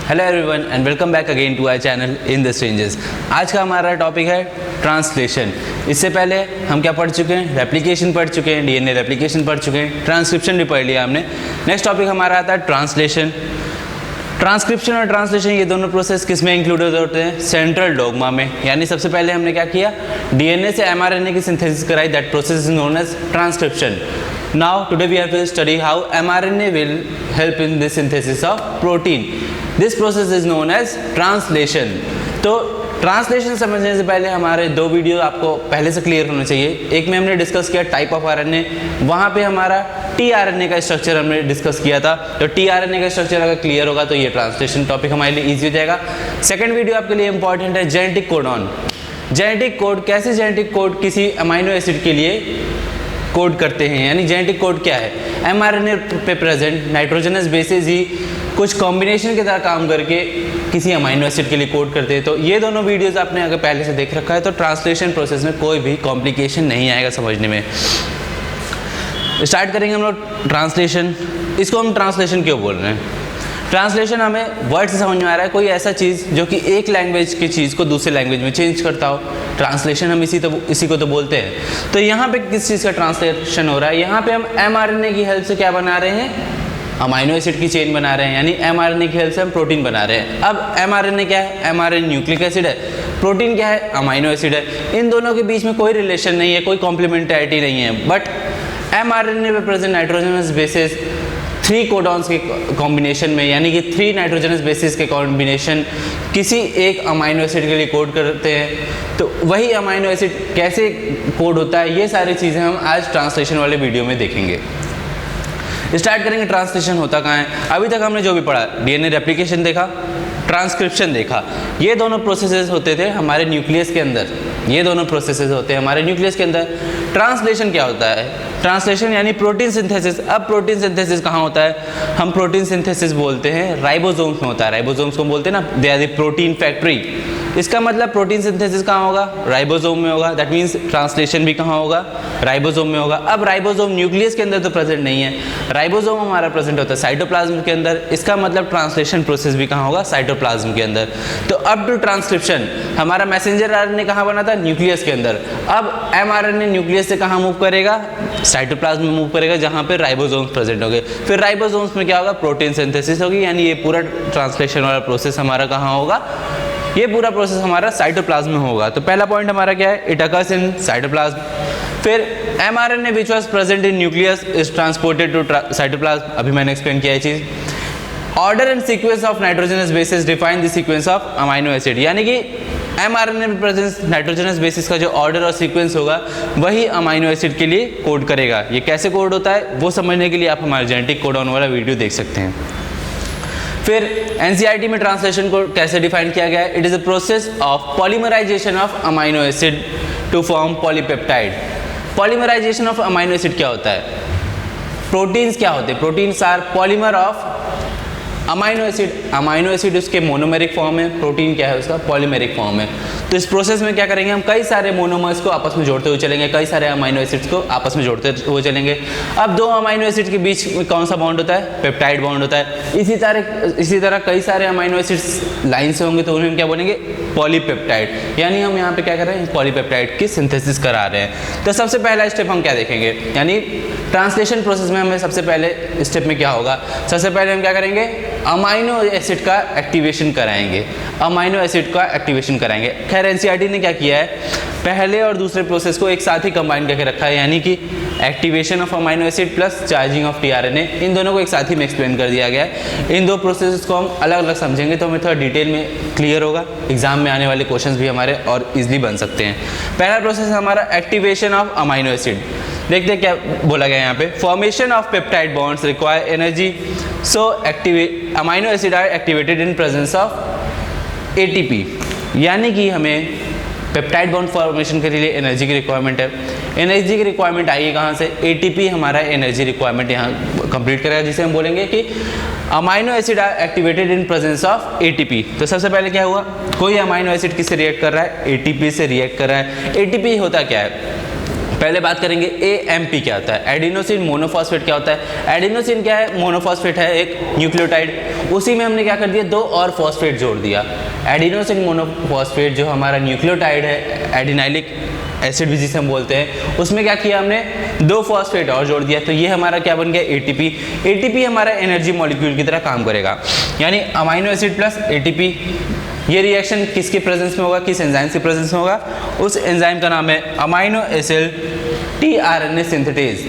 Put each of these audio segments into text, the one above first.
Hello everyone and welcome back again to our channel in the strangers. आज का हमारा topic है translation. इससे पहले हम क्या पढ़ चुके हैं? रेप्लिकेशन पढ़ चुके हैं, डीएनए रेप्लिकेशन पढ़ चुके हैं, ट्रांसक्रिप्शन भी पढ़ लिया हमने। नेक्स्ट टॉपिक हमारा आता है ट्रांसलेशन। ट्रांसक्रिप्शन और ट्रांसलेशन ये दोनों प्रोसेस किस में इंक्लूडेड होते हैं? सेंट्रल डोग्मा में। यानी सबसे पहले हमने क्या किया? डीएनए से एमआरएनए की सिंथेसिस कराई, that process is known as transcription. Now today we have to study how mRNA will help in the synthesis of protein. This process is known as translation. तो ट्रांसलेशन समझने से पहले हमारे दो video आपको पहले से क्लियर होना चाहिए। एक में हमने डिस्कस किया टाइप ऑफ आरएनए, वहाँ पे हमारा टीआरएनए का स्ट्रक्चर हमने डिस्कस किया था। तो टीआरएनए का स्ट्रक्चर अगर क्लियर होगा तो ये ट्रांसलेशन टॉपिक हमारे लिए ईजी हो जाएगा। सेकेंड वीडियो आपके लिए इंपॉर्टेंट है जेनेटिक कोडॉन। जेनेटिक कोड, कैसे जेनेटिक कोड किसी अमाइनो एसिड के लिए कोड करते हैं, यानी जेनेटिक कोड क्या है? एमआरएनए पे प्रेजेंट नाइट्रोजनस बेसेस ही कुछ कॉम्बिनेशन के तरह काम करके किसी अमाइनो एसिड के लिए कोड करते हैं। तो ये दोनों वीडियोस आपने अगर पहले से देख रखा है तो ट्रांसलेशन प्रोसेस में कोई भी कॉम्प्लिकेशन नहीं आएगा समझने में। स्टार्ट करेंगे हम लोग ट्रांसलेशन। इसको हम ट्रांसलेशन क्यों बोल रहे हैं? ट्रांसलेशन हमें वर्ड से समझ में आ रहा है कोई ऐसा चीज़ जो कि एक लैंग्वेज की चीज़ को दूसरे लैंग्वेज में चेंज करता हो। ट्रांसलेशन हम इसी को तो बोलते हैं। तो यहाँ पे किस चीज़ का ट्रांसलेशन हो रहा है? यहाँ पे हम एमआरएनए की हेल्प से क्या बना रहे हैं? अमाइनो एसिड की चेन बना रहे हैं, यानी एमआरएनए की हेल्प से हम प्रोटीन बना रहे हैं। अब एमआरएनए क्या है? एमआरएनए न्यूक्लिक एसिड है, प्रोटीन क्या है? अमाइनो एसिड है। इन दोनों के बीच में कोई रिलेशन नहीं है, कोई कॉम्प्लीमेंटैरिटी नहीं है। बट एमआरएनए में प्रेजेंट नाइट्रोजनस बेसिस 3 कोडॉन्स के कॉम्बिनेशन में, यानी कि 3 नाइट्रोजनस बेसिस के कॉम्बिनेशन किसी एक अमाइनो एसिड के लिए कोड करते हैं। तो वही अमाइनो एसिड कैसे कोड होता है, ये सारी चीज़ें हम आज ट्रांसलेशन वाले वीडियो में देखेंगे। स्टार्ट करेंगे ट्रांसलेशन होता कहाँ है। अभी तक हमने जो भी पढ़ा, डीएनए रेप्लिकेशन देखा, ट्रांसक्रिप्शन देखा, ये दोनों प्रोसेसेस होते थे हमारे न्यूक्लियस के अंदर। ये दोनों प्रोसेसेस होते हैं हमारे न्यूक्लियस के अंदर। ट्रांसलेशन क्या होता है? ट्रांसलेशन यानी प्रोटीन सिंथेसिस। अब प्रोटीन सिंथेसिस कहाँ होता है? हम प्रोटीन सिंथेसिस बोलते हैं राइबोसोम्स में होता है। राइबोसोम्स को बोलते हैं ना, they are the protein factory. इसका मतलब प्रोटीन सिंथेसिस कहाँ होगा? राइबोसोम में होगा। दैट मीन्स ट्रांसलेशन भी कहाँ होगा? राइबोसोम में होगा। अब राइबोसोम न्यूक्लियस के अंदर तो प्रेजेंट नहीं है, राइबोसोम हमारा प्रेजेंट होता है साइटोप्लाज्म के अंदर। इसका मतलब ट्रांसलेशन प्रोसेस भी कहाँ होगा? साइटोप्लाज्म के अंदर। तो अब टू ट्रांसक्रिप्शन, हमारा मैसेंजर आरएनए कहाँ बना था? न्यूक्लियस के अंदर। अब एमआरएनए न्यूक्लियस से कहाँ मूव करेगा? साइटोप्लाज्म में मूव करेगा, जहाँ पे राइबोसोम्स प्रेजेंट होंगे। फिर राइबोसोम्स में क्या होगा? प्रोटीन सिंथेसिस होगी। यानी ये पूरा ट्रांसलेशन वाला प्रोसेस हमारा कहाँ होगा? ये पूरा प्रोसेस हमारा साइटोप्लाज्म में होगा। तो पहला पॉइंट हमारा क्या है? It occurs in cytoplasm. फिर mRNA which was present in nucleus is transported to cytoplasm. अभी मैंने एक्सप्लेन किया ये चीज़। Order and sequence of nitrogenous bases define the sequence of amino acid. यानी कि एमआरएनए में प्रेजेंस नाइट्रोजनस बेसिस का जो ऑर्डर और सीक्वेंस होगा वही अमाइनो एसिड के लिए कोड करेगा। ये कैसे कोड होता है वो समझने के लिए आप हमारे जेनेटिक कोडॉन वाला वीडियो देख सकते हैं। फिर एनसीईआरटी में ट्रांसलेशन को कैसे डिफाइन किया गया है? It is a process of polymerisation of amino acid to form polypeptide. Polymerisation of amino acid क्या होता है? प्रोटीन्स क्या होते हैं? Proteins are polymer of amino acid. Amino acid उसके मोनोमेरिक फॉर्म है, प्रोटीन क्या है उसका? पॉलीमेरिक फॉर्म है। तो इस प्रोसेस में क्या करेंगे? हम कई सारे मोनोमर्स को आपस में जोड़ते हुए चलेंगे, कई सारे अमाइनो एसिड्स को आपस में जोड़ते हुए चलेंगे। अब 2 अमाइनो एसिड के बीच में कौन सा बॉन्ड होता है? पेप्टाइड बॉन्ड होता है। इसी तरह कई सारे अमाइनो एसिड्स लाइन से होंगे तो उन्हें हम क्या बोलेंगे? पॉलीपेप्टाइड। यानी हम यहाँ पे क्या कर रहे हैं? पॉलीपेप्टाइड की सिंथेसिस करा रहे हैं। तो सबसे पहला स्टेप हम क्या देखेंगे? यानी ट्रांसलेशन प्रोसेस में हमें सबसे पहले स्टेप में क्या होगा? सबसे पहले हम क्या करेंगे? अमाइनो एसिड का एक्टिवेशन कराएंगे। अमाइनो एसिड का एक्टिवेशन कराएंगे। खैर एनसीईआरटी ने क्या किया है? पहले और दूसरे प्रोसेस को एक साथ ही कंबाइन करके रखा है, यानी कि activation of amino acid plus charging of tRNA, इन दोनों को एक साथ ही में एक्सप्लेन कर दिया गया है। इन 2 प्रोसेस को हम अलग अलग समझेंगे तो हमें थोड़ा डिटेल में क्लियर होगा। एग्जाम में आने वाले क्वेश्चंस भी हमारे और इजीली बन सकते हैं। पहला प्रोसेस हमारा एक्टिवेशन ऑफ अमाइनो एसिड। देखते हैं क्या बोला गया यहाँ पे। Formation of peptide bonds require energy, so amino acid are activated in presence of ATP. यानी कि हमें पेप्टाइड बॉन्ड फॉर्मेशन के लिए एनर्जी की रिक्वायरमेंट है। एनर्जी की रिक्वायरमेंट आएगी कहाँ से? एटीपी हमारा एनर्जी रिक्वायरमेंट यहाँ कंप्लीट करेगा, जिसे हम बोलेंगे कि amino acid are activated in presence of ATP. तो सबसे पहले क्या हुआ? कोई अमाइनो एसिड किससे रिएक्ट कर रहा है? एटीपी से रिएक्ट कर रहा है। एटीपी होता क्या है? पहले बात करेंगे AMP क्या होता है, एडिनोसिन मोनोफॉस्फेट क्या होता है। एडिनोसिन क्या है, मोनोफॉस्फेट है एक न्यूक्लियोटाइड, उसी में हमने क्या कर दिया, 2 और फॉस्फेट जोड़ दिया। एडिनोसिन मोनोफॉस्फेट जो हमारा न्यूक्लियोटाइड है, एडिनाइलिक एसिड भी जिसे हम बोलते हैं, उसमें क्या किया हमने, 2 फॉस्फेट और जोड़ दिया, तो ये हमारा क्या बन गया, ATP। ATP हमारा एनर्जी मॉलिक्यूल की तरह काम करेगा, यानी अमाइनो एसिड प्लस ATP। ये रिएक्शन किसके प्रेजेंस में होगा, किस एंजाइम के प्रेजेंस में होगा, उस एंजाइम का नाम है amino acid tRNA synthetase.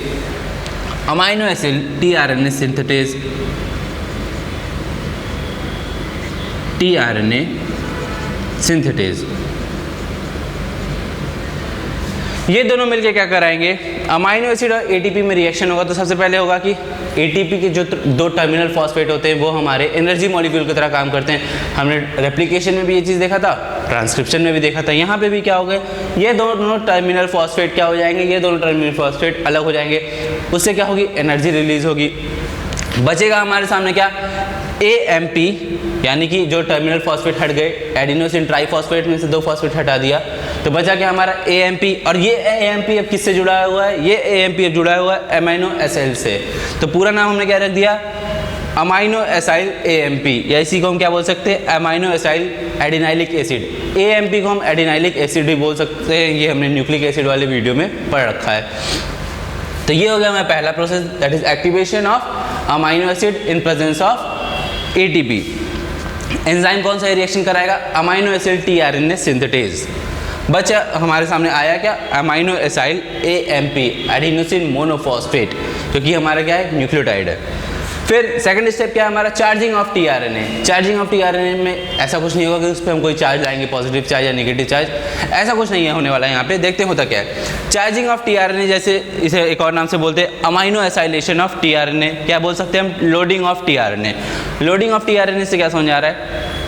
Amino acid tRNA synthetase, tRNA synthetase, ये दोनों मिलके क्या कराएंगे, अमाइनो एसिड और ATP में रिएक्शन होगा। तो सबसे पहले होगा कि ATP के जो 2 टर्मिनल फॉस्फेट होते हैं वो हमारे एनर्जी मॉलिक्यूल की तरह काम करते हैं। हमने रेप्लिकेशन में भी ये चीज़ देखा था, ट्रांसक्रिप्शन में भी देखा था, यहाँ पे भी क्या हो गए, ये दोनों टर्मिनल फॉस्फेट क्या हो जाएंगे, ये दोनों टर्मिनल फॉस्फेट अलग हो जाएंगे, उससे क्या होगी, एनर्जी रिलीज होगी। बचेगा हमारे सामने क्या, AMP, यानी कि जो टर्मिनल फॉस्फेट हट गए, एडिनोसिन ट्राइफॉस्फेट में से 2 फॉस्फेट हटा दिया, तो बचा क्या हमारा AMP। और ये AMP अब किससे जुड़ा हुआ है, ये AMP अब जुड़ा हुआ है अमाइनो एसिड से। तो पूरा नाम हमने क्या रख दिया, अमाइनो एसाइल AMP, या इसी को हम क्या बोल सकते हैं, amino acyl adenylic acid. AMP को हम एडिनाइलिक एसिड भी बोल सकते हैं, ये हमने न्यूक्लिक एसिड वाले वीडियो में पढ़ रखा है। तो ये हो गया हमारा पहला process, that is activation of amino acid in presence of ATP। Enzyme कौन सा रिएक्शन कराएगा, अमाइनो एसिड tRNA सिंथेटेज। बचा हमारे सामने आया क्या, amino acyl AMP, adenosine monophosphate, क्योंकि हमारा क्या है, न्यूक्लियोटाइड है। फिर सेकंड स्टेप क्या है हमारा, charging of tRNA। Charging of tRNA में ऐसा कुछ नहीं होगा कि उस पर हम कोई चार्ज लाएंगे, पॉजिटिव चार्ज या नेगेटिव चार्ज, ऐसा कुछ नहीं है होने वाला है। यहाँ पे देखते होता क्या है, चार्जिंग ऑफ tRNA, जैसे इसे एक और नाम से बोलते हैं अमाइनो एसाइलेशन ऑफ tRNA, क्या बोल सकते हैं हम, loading of tRNA। Loading of tRNA से क्या समझ आ रहा है,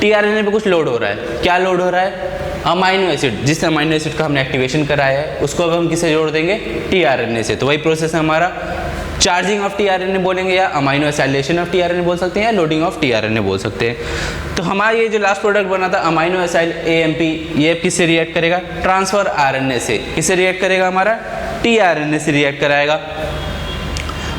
tRNA पे कुछ लोड हो रहा है, क्या लोड हो रहा है, अमाइनो एसिड, जिस अमाइनो एसिड का हमने एक्टिवेशन कराया है उसको अब हम किससे जोड़ देंगे, tRNA से। तो वही प्रोसेस है हमारा, चार्जिंग ऑफ tRNA बोलेंगे, या अमाइनो एसाइलेशन ऑफ tRNA बोल सकते हैं, या लोडिंग ऑफ tRNA बोल सकते हैं। तो हमारा ये जो लास्ट प्रोडक्ट बना था अमाइनो एसाइल AMP, ये किससे रिएक्ट करेगा, ट्रांसफर RNA से। किससे रिएक्ट करेगा, हमारा tRNA से रिएक्ट कराएगा।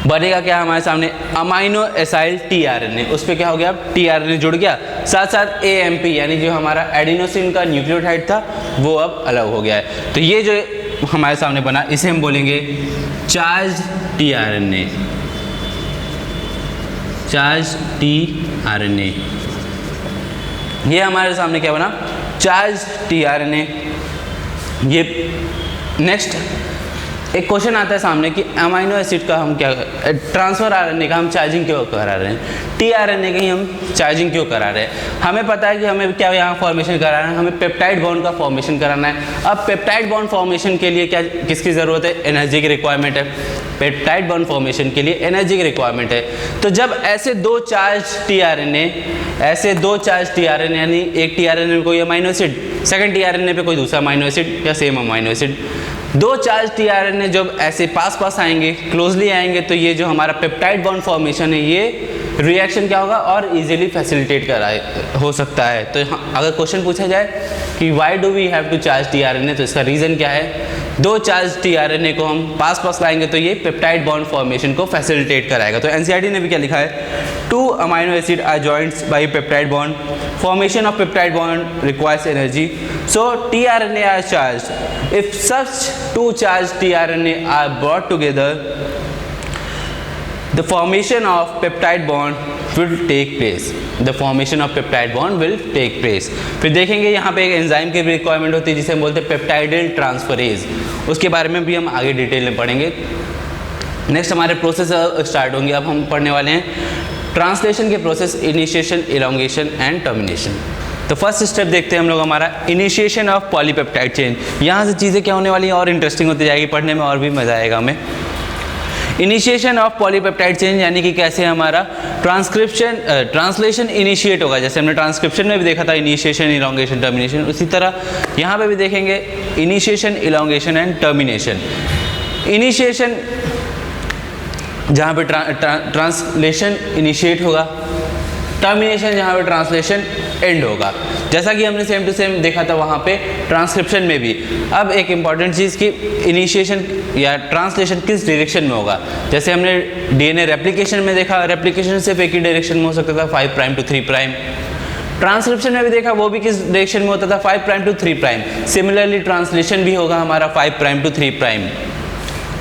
बनेगा क्या हमारे सामने, अमाइनो एसाइल tRNA, उस पर क्या हो गया, tRNA जुड़ गया, साथ साथ AMP, यानी जो हमारा एडिनोसिन का न्यूक्लियोटाइड था वो अब अलग हो गया है। तो ये जो हमारे सामने बना, इसे हम बोलेंगे चार्ज tRNA, चार्ज tRNA। ये हमारे सामने क्या बना, चार्ज tRNA। ये नेक्स्ट एक क्वेश्चन आता है सामने कि अमाइनो एसिड का हम क्या, ट्रांसफर RNA का हम चार्जिंग क्यों करा रहे हैं, tRNA की हम चार्जिंग क्यों करा रहे हैं। हमें पता है कि हमें क्या यहाँ फॉर्मेशन कराना है, हमें पेप्टाइड बॉन्ड का फॉर्मेशन कराना है। अब पेप्टाइड बॉन्ड फॉर्मेशन के लिए क्या किसकी ज़रूरत है, एनर्जी की रिक्वायरमेंट है। पेप्टाइड बॉन्ड फॉर्मेशन के लिए एनर्जी की रिक्वायरमेंट है। तो जब ऐसे 2 चार्ज tRNA, ऐसे 2 चार्ज tRNA, यानी एक tRNA में कोई अमाइनो एसिड, सेकंड tRNA पे कोई दूसरा अमाइनो एसिड या same amino acid, 2 charge tRNA जब ऐसे पास पास आएंगे, क्लोजली आएंगे, तो ये जो हमारा पेप्टाइड बॉन्ड फॉर्मेशन है ये रिएक्शन क्या होगा और इजीली फैसिलिटेट हो सकता है। तो अगर क्वेश्चन पूछा जाए कि why do we have to charge tRNA, तो इसका रीज़न क्या है, 2 चार्ज tRNA को हम पास पास लाएंगे तो ये पेप्टाइड बॉन्ड फॉर्मेशन को फैसिलिटेट कराएगा। तो NCERT ने भी क्या लिखा है, 2 amino acid are joints by peptide bond, formation of peptide bond requires energy, so tRNA are charge. If such 2 charge tRNA are brought together, the formation of peptide bond will take place, the formation of peptide bond will take place। फिर देखेंगे यहाँ पे एक enzyme की requirement होती है जिसे हम बोलते हैं पेप्टाइडिल ट्रांसफरेज, उसके बारे में भी हम आगे डिटेल में पढ़ेंगे। नेक्स्ट हमारे प्रोसेस स्टार्ट होंगे। अब हम पढ़ने वाले हैं ट्रांसलेशन के process, initiation, elongation and termination. तो फर्स्ट स्टेप देखते हैं हम लोग हमारा इनिशिएशन ऑफ पॉलीपेप्टाइड चेन। यहाँ से चीज़ें क्या होने वाली हैं और इंटरेस्टिंग होती जाएगी, पढ़ने में और भी मज़ा आएगा हमें। इनिशिएशन ऑफ पॉलीपेप्टाइड चेन यानी कि कैसे हमारा ट्रांसलेशन इनिशिएट होगा। जैसे हमने ट्रांसक्रिप्शन में भी देखा था इनिशिएशन, इलॉन्गेशन, टर्मिनेशन, उसी तरह यहाँ पे भी देखेंगे initiation, elongation and termination. Initiation जहाँ पे ट्रांसलेशन इनिशिएट होगा, टर्मिनेशन जहाँ पे ट्रांसलेशन एंड होगा। जैसा कि हमने सेम टू सेम देखा था वहाँ पे ट्रांसक्रिप्शन में भी। अब एक इम्पॉर्टेंट चीज़ कि इनिशिएशन या ट्रांसलेशन किस डायरेक्शन में होगा। जैसे हमने डीएनए रेप्लिकेशन में देखा, रेप्लिकेशन सिर्फ एक ही डायरेक्शन में हो सकता था 5 प्राइम टू 3 प्राइम। ट्रांसक्रिप्शन में भी देखा, वो भी किस डायरेक्शन में होता था 5 prime to 3 prime. Similarly translation भी होगा हमारा 5 प्राइम टू 3 प्राइम।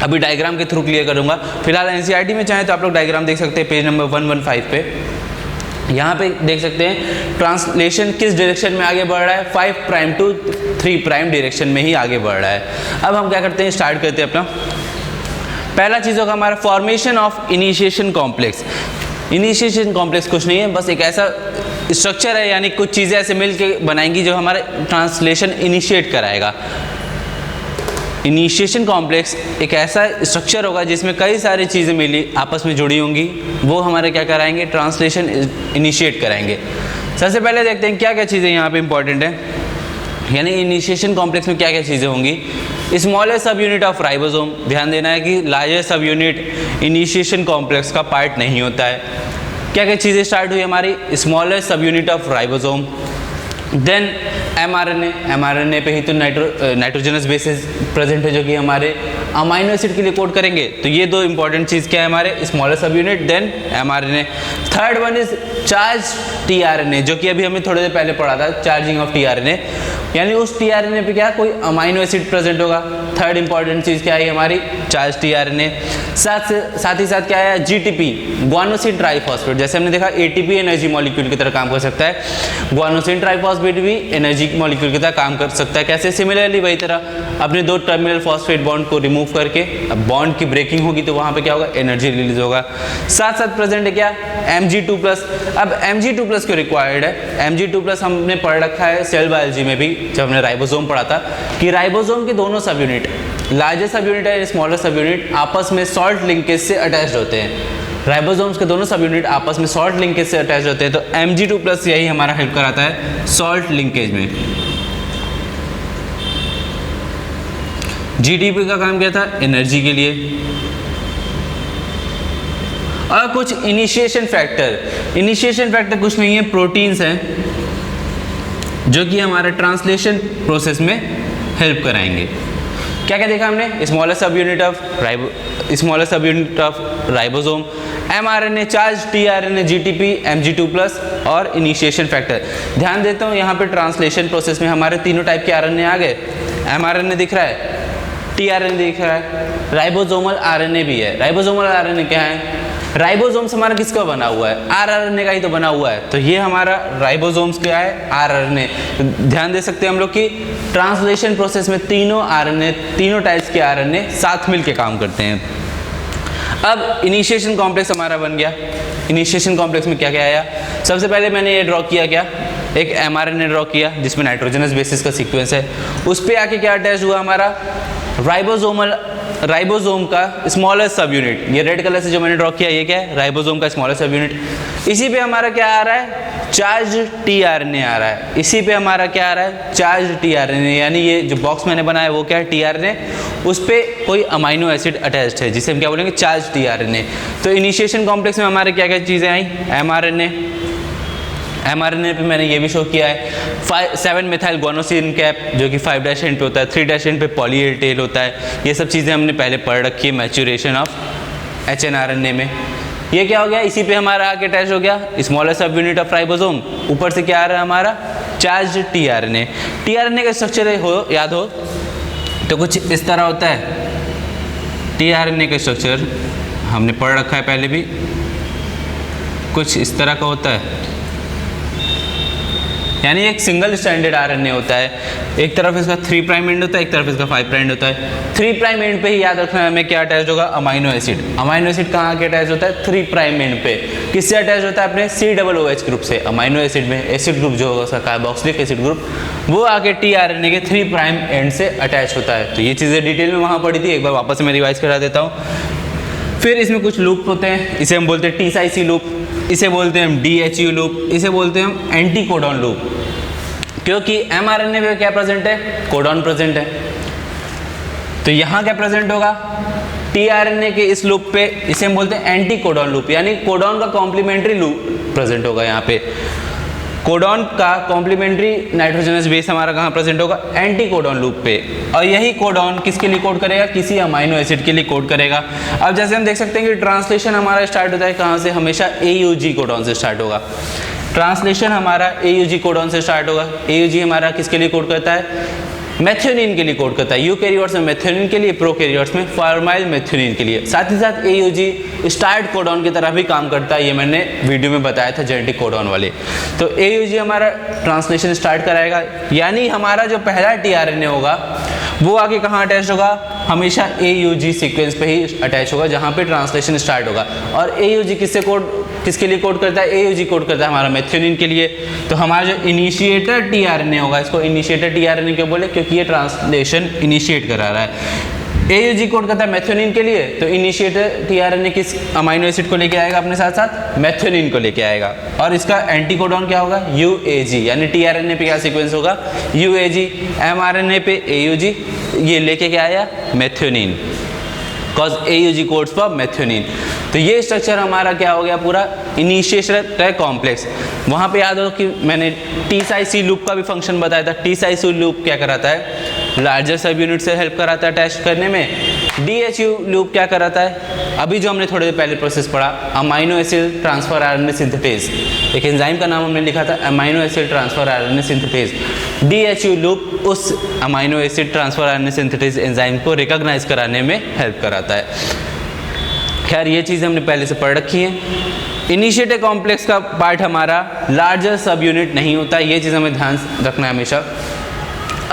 अभी डायग्राम के थ्रू क्लियर करूंगा। फिलहाल एनसीईआरटी में चाहे तो आप लोग डायग्राम देख सकते हैं पेज नंबर 115 पे। यहाँ पे देख सकते हैं ट्रांसलेशन किस डायरेक्शन में आगे बढ़ रहा है, 5 प्राइम टू 3 प्राइम डायरेक्शन में ही आगे बढ़ रहा है। अब हम क्या करते हैं, स्टार्ट करते हैं अपना। पहला चीज़ होगा हमारा formation of initiation complex. Initiation complex कुछ नहीं है, बस एक ऐसा स्ट्रक्चर है, यानी कुछ चीज़ें ऐसे मिल के बनाएंगी जो हमारा ट्रांसलेशन इनिशिएट कराएगा। इनिशिएशन कॉम्प्लेक्स एक ऐसा स्ट्रक्चर होगा जिसमें कई सारी चीज़ें मिली आपस में जुड़ी होंगी, वो हमारे क्या कराएंगे, ट्रांसलेशन इनिशिएट कराएंगे। सबसे पहले देखते हैं क्या क्या चीज़ें यहाँ पे इंपॉर्टेंट है, यानी इनिशिएशन कॉम्प्लेक्स में क्या क्या चीज़ें होंगी। Smallest subunit of ribosome, ध्यान देना है कि लार्जेस्ट सब यूनिट इनिशिएशन कॉम्प्लेक्स का पार्ट नहीं होता है। क्या क्या चीज़ें स्टार्ट हुई हमारी, smallest subunit of ribosome, then mRNA पे ही तो नाइट्रोजनस बेसिस प्रेजेंट है जो कि हमारे अमाइनो एसिड के लिए कोड करेंगे। तो ये दो इंपॉर्टेंट चीज़ क्या है हमारे, smallest subunit then mRNA. Third one is charge tRNA, जो कि अभी हमें थोड़ी देर पहले पढ़ा था, चार्जिंग ऑफ टीआरएनए, यानी उस टीआरएनए पे क्या कोई अमाइनो एसिड प्रेजेंट होगा। थर्ड इंपॉर्टेंट चीज़ क्या है हमारी, चार्ज टीआरएनए। साथ ही साथ क्या है, जीटीपी, ग्वानोसिन ट्राइफॉस्फेट। जैसे हमने देखा एटीपी एनर्जी मॉलिक्यूल की तरह काम कर सकता है, ग्वानोसिन ट्राइफॉस्फेट भी एनर्जी मॉलिक्यूल की तरह काम कर सकता है। कैसे, सिमिलरली वही तरह अपने 2 टर्मिनल फॉस्फेट बॉन्ड को रिमूव करके, अब बॉन्ड की ब्रेकिंग होगी तो वहाँ पे क्या होगा, एनर्जी रिलीज होगा। साथ साथ प्रेजेंट है क्या, Mg2+। अब Mg2+ क्यों रिक्वायर्ड है, Mg2+ हमने पढ़ रखा है सेल बायोलॉजी में भी, जब हमने राइबोसोम पढ़ा था कि राइबोसोम के दोनों सब यूनिट, लार्जेस्ट सब यूनिट है स्मॉलर सब यूनिट, आपस में सॉल्ट लिंकेज से अटैच्ड होते हैं। राइबोसोम्स के दोनों सब यूनिट आपस में सॉल्ट लिंकेज से अटैच होते हैं, तो Mg2+ यही हमारा हेल्प कराता है सॉल्ट लिंकेज में। जीटीपी का काम क्या था, एनर्जी के लिए। और कुछ इनिशिएशन फैक्टर कुछ नहीं है, प्रोटीन्स हैं जो कि हमारे ट्रांसलेशन प्रोसेस में हेल्प कराएंगे। क्या क्या देखा हमने, smallest subunit of ribosome, mRNA, charge tRNA, GTP, Mg2+ और इनिशिएशन फैक्टर। ध्यान देता हूँ यहाँ पे ट्रांसलेशन प्रोसेस में हमारे तीनों टाइप के आरएनए आ गए। एमआरएनए दिख रहा है, टीआरएनए दिख रहा है, राइबोसोमल आरएनए भी है। राइबोसोमल आरएनए क्या है, राइबोसोम्स हमारा किसका बना हुआ है, आरआरएनए का ही तो बना हुआ है। तो ये हमारा राइबोसोम्स क्या है, आरआरएनए। ध्यान दे सकते हैं हम लोग कि ट्रांसलेशन प्रोसेस में तीनों आरएनए, तीनों टाइप्स के आरएनए साथ मिलके काम करते हैं। अब इनिशिएशन कॉम्प्लेक्स हमारा बन गया। इनिशिएशन कॉम्प्लेक्स में क्या क्या आया, सबसे पहले मैंने ये ड्रॉ किया, क्या एक एमआरएनए ड्रॉ किया जिसमें नाइट्रोजनस बेसिस का सीक्वेंस है। उस पर आके क्या अटैच हुआ हमारा, राइबोसोम का स्मॉलेस्ट सब यूनिट। ये रेड कलर से जो मैंने ड्रॉ किया ये क्या है, राइबोसोम का स्मॉलेस्ट सब यूनिट। इसी पे हमारा क्या आ रहा है, चार्ज टीआरएनए आ रहा है। इसी पे हमारा क्या आ रहा है, चार्ज टीआरएनए, यानी ये जो बॉक्स मैंने बनाया है वो क्या है, टीआरएनए। उस पर कोई अमाइनो एसिड अटैच्ड है जिसे हम क्या बोलेंगे, चार्ज टीआरएनए। तो इनिशिएशन कॉम्प्लेक्स में हमारे क्या क्या चीज़ें आई, एमआरएनए पे मैंने ये भी शो किया है 7 मेथाइल ग्वानोसिन कैप जो कि 5' एंड पे होता है, 3' एंड पे पॉली ए टेल होता है। ये सब चीज़ें हमने पहले पढ़ रखी है मैच्योरेशन ऑफ एचएनआरएनए में। ये क्या हो गया, इसी पे हमारा आके अटैच हो गया smallest subunit of ribosome. ऊपर से क्या आ रहा है हमारा, चार्ज टीआरएनए। टीआरएनए का स्ट्रक्चर याद हो तो कुछ इस तरह होता है। टीआरएनए का स्ट्रक्चर हमने पढ़ रखा है पहले भी, कुछ इस तरह का होता है, यानी एक सिंगल स्ट्रैंडेड आरएनए होता है। एक तरफ इसका 3 प्राइम एंड होता है, एक तरफ इसका 5 प्राइम एंड होता है। 3 प्राइम एंड पे ही याद रखना है हमें क्या अटैच होगा, अमाइनो एसिड। अमाइनो एसिड कहाँ के अटैच होता है, 3 प्राइम एंड पे। किससे अटैच होता है, अपने COOH ग्रुप से। अमाइनो एसिड में एसिड ग्रुप जो होगा उसका कार्बोक्सिलिक एसिड ग्रुप, वो आके टीआरएनए के 3 प्राइम एंड से अटैच होता है। तो ये चीज़ें डिटेल में वहाँ पढ़ी थी, एक बार वापस से मैं रिवाइज करा देता हूँ। फिर इसमें कुछ लूप होते हैं, इसे हम बोलते हैं TCIC लूप, इसे बोलते हैं हम DHU लूप, इसे बोलते हैं हम एंटी कोडॉन लूप। क्योंकि एमआरएनए में क्या प्रेजेंट है, कोडॉन प्रेजेंट है। तो यहाँ क्या प्रेजेंट होगा, टीआरएनए के इस लूप पे, इसे हम बोलते हैं एंटी कोडॉन लूप, यानी कोडॉन का कॉम्प्लीमेंट्री लूप प्रेजेंट होगा यहाँ पे। कोडॉन का कॉम्प्लीमेंट्री नाइट्रोजनस बेस हमारा कहाँ प्रेजेंट होगा, एंटी कोडॉन लूप पे, और यही कोडॉन किसके लिए कोड करेगा, किसी अमाइनो एसिड के लिए कोड करेगा। अब जैसे हम देख सकते हैं कि ट्रांसलेशन हमारा स्टार्ट होता है कहाँ से, हमेशा AUG कोडॉन से स्टार्ट होगा। ट्रांसलेशन हमारा AUG कोडॉन से स्टार्ट होगा। AUG हमारा किसके लिए कोड करता है, मेथियोनिन के लिए कोड करता है। यूकैरियोट्स में मेथियोनिन के लिए, प्रोकैरियोट्स में फॉर्माइल मेथियोनिन के लिए। साथ ही साथ AUG स्टार्ट कोडॉन की तरह भी काम करता है, ये मैंने वीडियो में बताया था जेनेटिक कोडॉन वाले। तो AUG हमारा ट्रांसलेशन स्टार्ट कराएगा, यानी हमारा जो पहला tRNA होगा वो आगे कहाँ अटैच होगा, हमेशा AUG सीक्वेंस पे ही अटैच होगा जहाँ पे ट्रांसलेशन स्टार्ट होगा। और AUG किसके लिए कोड करता है, AUG कोड करता है हमारा मेथियोनिन के लिए। तो हमारा जो इनिशिएटर tRNA होगा, इसको इनिशिएटर tRNA क्यों बोले, क्योंकि ये ट्रांसलेशन इनिशिएट करा रहा है। AUG कोड करता है मेथियोनिन के लिए, तो इनिशिएटर tRNA किस अमाइनो एसिड को लेके आएगा अपने साथ साथ, मेथियोनिन को लेके आएगा। और इसका एंटी कोडॉन क्या होगा, UAG, यानी tRNA पे क्या सीक्वेंस होगा, UAG, mRNA पे AUG, ये लेके क्या आया, methionine, cause AUG codes for methionine. तो ये स्ट्रक्चर हमारा क्या हो गया, पूरा इनिशिएशन का कॉम्प्लेक्स। वहाँ पे याद हो कि मैंने T-Cy लूप का भी फंक्शन बताया था। T-Cy लूप क्या कराता है, लार्जर सब यूनिट से हेल्प कराता है अटैच करने में। DHU लूप क्या कराता है, अभी जो हमने थोड़ी देर पहले प्रोसेस पढ़ा, amino acid transfer RNA synthetase, एक एंजाइम का नाम हमने लिखा था amino acid transfer RNA synthetase. DHU loop उस amino acid transfer RNA synthetase enzyme को रिकॉग्नाइज कराने में हेल्प कराता है। खैर ये चीज़ हमने पहले से पढ़ रखी है। इनिशिएटर कॉम्प्लेक्स का पार्ट हमारा लार्जर सब यूनिट नहीं होता, ये चीज़ हमें ध्यान रखना है हमेशा।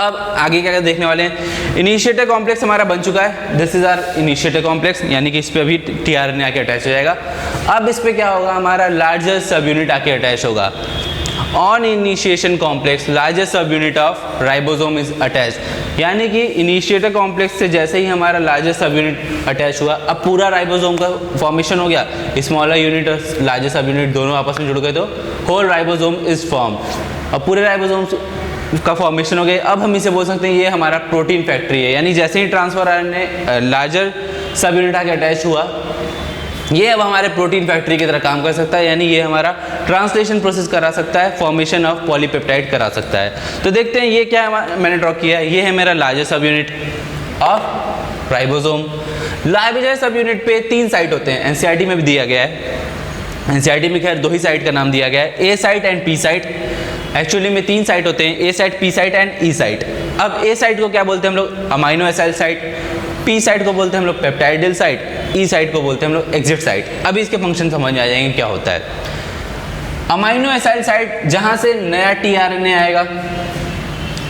अब आगे क्या देखने वाले हैं, इनिशिएटर कॉम्प्लेक्स हमारा बन चुका है, this is our initiator complex, यानी कि इस पे अभी tRNA आके अटैच हो जाएगा। अब इस पे क्या होगा, हमारा लार्जर सब यूनिट आके अटैच होगा। On initiation complex larger subunit of ribosome is attach, यानी कि इनिशिएटर कॉम्प्लेक्स से जैसे ही हमारा लार्जर सब यूनिट अटैच हुआ, अब पूरा राइबोसोम का फॉर्मेशन हो गया। स्मॉलर यूनिट और लार्जर सब यूनिट दोनों आपस में जुड़ गए तो होल राइबोसोम इज फॉर्म। अब पूरे राइबोसोम का फॉर्मेशन हो गया। अब हम इसे बोल सकते हैं ये हमारा प्रोटीन फैक्ट्री है, यानी जैसे ही transfer RNA larger subunit आके अटैच हुआ, ये अब हमारे प्रोटीन फैक्ट्री की तरह काम कर सकता है, यानी ये हमारा ट्रांसलेशन प्रोसेस करा सकता है, फॉर्मेशन ऑफ पॉलीपेप्टाइड करा सकता है। तो देखते हैं ये क्या मैंने ड्रॉ किया है, ये है मेरा larger subunit of ribosome. Larger subunit पे 3 साइट होते हैं, NCERT में भी दिया गया है। NCERT में खैर 2 ही साइट का नाम दिया गया है, A site and P site. Actually में 3 साइट होते हैं, A site, P site and E site. अब A साइट को क्या बोलते हैं हम लोग, amino acid site. P site को बोलते हैं हम लोग पेप्टाइडिल साइट। E साइट को बोलते हैं हम लोग एग्जिट साइट। अभी इसके फंक्शन समझ में आ जाएंगे क्या होता है। अमाइनो एसिड साइट जहां से नया tRNA आएगा,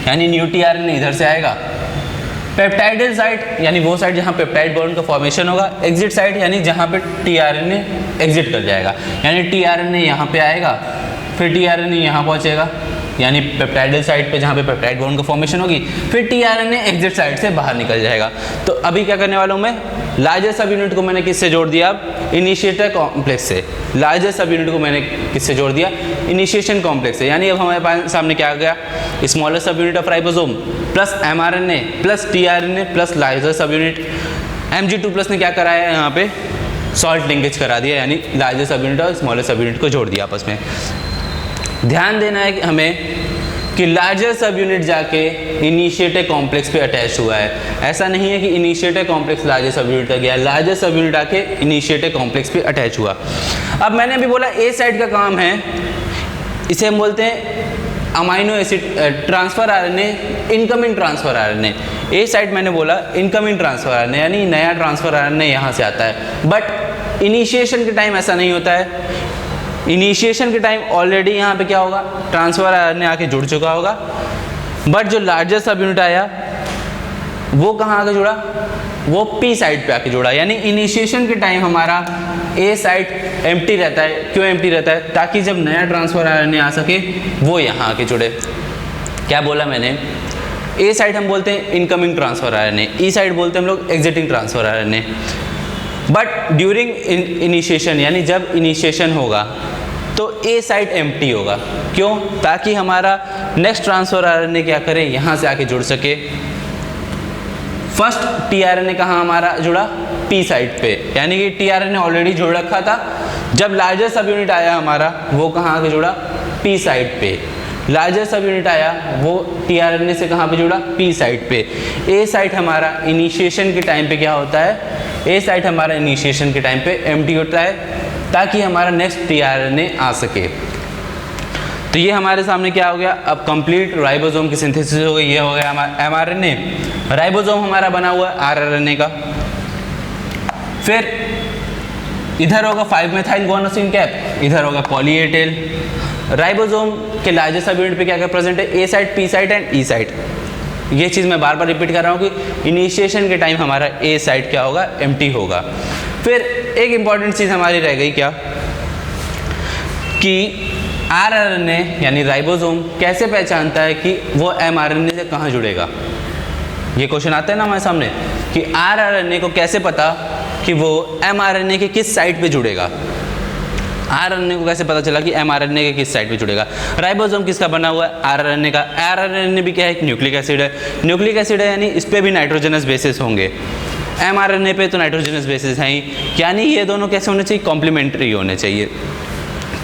यानी न्यू tRNA इधर से आएगा। पेप्टाइडिल साइट यानी वो साइट जहां पेप्टाइड बॉन्ड का फॉर्मेशन होगा। एग्जिट साइट यानी जहां पे tRNA एग्जिट कर जाएगा, यानी tRNA यहाँ पे आएगा, फिर tRNA यहाँ पहुँचेगा, यानी पेप्टाइडिल साइट पे जहाँ पे पेप्टाइड बॉन्ड का फॉर्मेशन होगी, फिर tRNA एग्जिट साइट से बाहर निकल जाएगा। तो अभी क्या करने वाला हूँ मैं, लार्जर सब यूनिट को मैंने किससे जोड़ दिया, अब इनिशिएटर कॉम्प्लेक्स से। लार्जर सब यूनिट को मैंने किससे जोड़ दिया, इनिशिएशन कॉम्प्लेक्स से। यानी अब हमारे पास सामने क्या आ गया, स्मॉलर सब unit of ribosome plus mRNA plus tRNA plus larger सब यूनिट। Mg2+ ने क्या कराया यहाँ पे, सॉल्ट लिंकेज करा दिया, यानी लार्जर सब यूनिट और स्मॉलर सब यूनिट को जोड़ दिया आपस में। ध्यान देना है कि हमें कि लार्जर सब यूनिट जाके इनिशिएटर कॉम्प्लेक्स पे अटैच हुआ है। ऐसा नहीं है कि इनिशिएटर कॉम्प्लेक्स लार्जर सब यूनिट तक गया, लार्जर सब यूनिट आके इनिशिएटर कॉम्प्लेक्स पे अटैच हुआ। अब मैंने अभी बोला A साइट का काम है, इसे हम बोलते हैं amino acid transfer RNA, incoming transfer RNA। A site मैंने बोला इनकमिंग ट्रांसफर RNA, यानी नया ट्रांसफर RNA यहाँ से आता है। बट इनिशिएशन के टाइम ऐसा नहीं होता है। इनिशिएशन के टाइम ऑलरेडी यहाँ पे क्या होगा, ट्रांसफर RNA आके जुड़ चुका होगा। बट जो लार्जर सब यूनिट आया वो कहाँ आके जुड़ा, वो P साइट पे आके जुड़ा। यानी इनिशिएशन के टाइम हमारा A साइट एम्प्टी रहता है। क्यों एम्प्टी रहता है, ताकि जब नया ट्रांसफर RNA आ सके वो यहाँ आके जुड़े। क्या बोला मैंने, A साइट हम बोलते हैं incoming transfer RNA, E site बोलते हैं हम लोग exiting transfer RNA। But during initiation, यानी जब इनिशिएशन होगा तो A साइट एम्प्टी होगा। क्यों, ताकि हमारा नेक्स्ट ट्रांसफर RNA क्या करे, यहाँ से आके जुड़ सके। फर्स्ट tRNA कहाँ हमारा जुड़ा, P साइट पे, यानी कि tRNA ऑलरेडी जुड़ रखा था। जब लार्जर सब यूनिट आया हमारा, वो कहाँ आके जुड़ा, पी साइड पे। लार्जर सब यूनिट आया वो टीआरएनए से कहाँ पे जुड़ा, पी साइड पे। ए साइट हमारा इनिशिएशन के टाइम पे क्या होता है, ए साइट हमारा इनिशिएशन के टाइम पे एम्प्टी होता है ताकि हमारा नेक्स्ट टीआरएनए आ सके। तो ये हमारे सामने क्या हो गया, अब कंप्लीट राइबोसोम की सिंथेसिस हो गई। ये हो गया हमारा एमआरएनए। राइबोसोम हमारा बना हुआ है आरआरएनए का। फिर इधर होगा 5 मेथाइल गुआनोसिन कैप, इधर होगा पॉली ए टेल। राइबोसोम के लार्जेस्ट सब यूनिट पे क्या क्या प्रेजेंट है, A site, P site and E site. ये चीज़ मैं बार बार रिपीट कर रहा हूँ कि इनिशिएशन के टाइम हमारा ए साइट क्या होगा, एम्प्टी होगा। फिर एक इंपॉर्टेंट चीज़ हमारी रह गई क्या, कि आरआरएनए यानी राइबोसोम कैसे पहचानता है कि वो एमआरएनए से कहाँ जुड़ेगा। ये क्वेश्चन आता है ना हमारे सामने कि आरआरएनए को कैसे पता कि वो एमआरएनए के किस साइट पे जुड़ेगा। आरआरएनए को कैसे पता चला कि एमआरएनए के किस साइट पे जुड़ेगा। राइबोसोम किसका बना हुआ है, आरआरएनए का। आरआरएनए भी क्या है, एक न्यूक्लिक एसिड है। न्यूक्लिक एसिड है यानी इस पर भी नाइट्रोजनस बेसिस होंगे। एमआरएनए पे तो नाइट्रोजनस बेसिस हैं ही, यानी ये दोनों कैसे होने चाहिए, कॉम्प्लीमेंट्री होने चाहिए।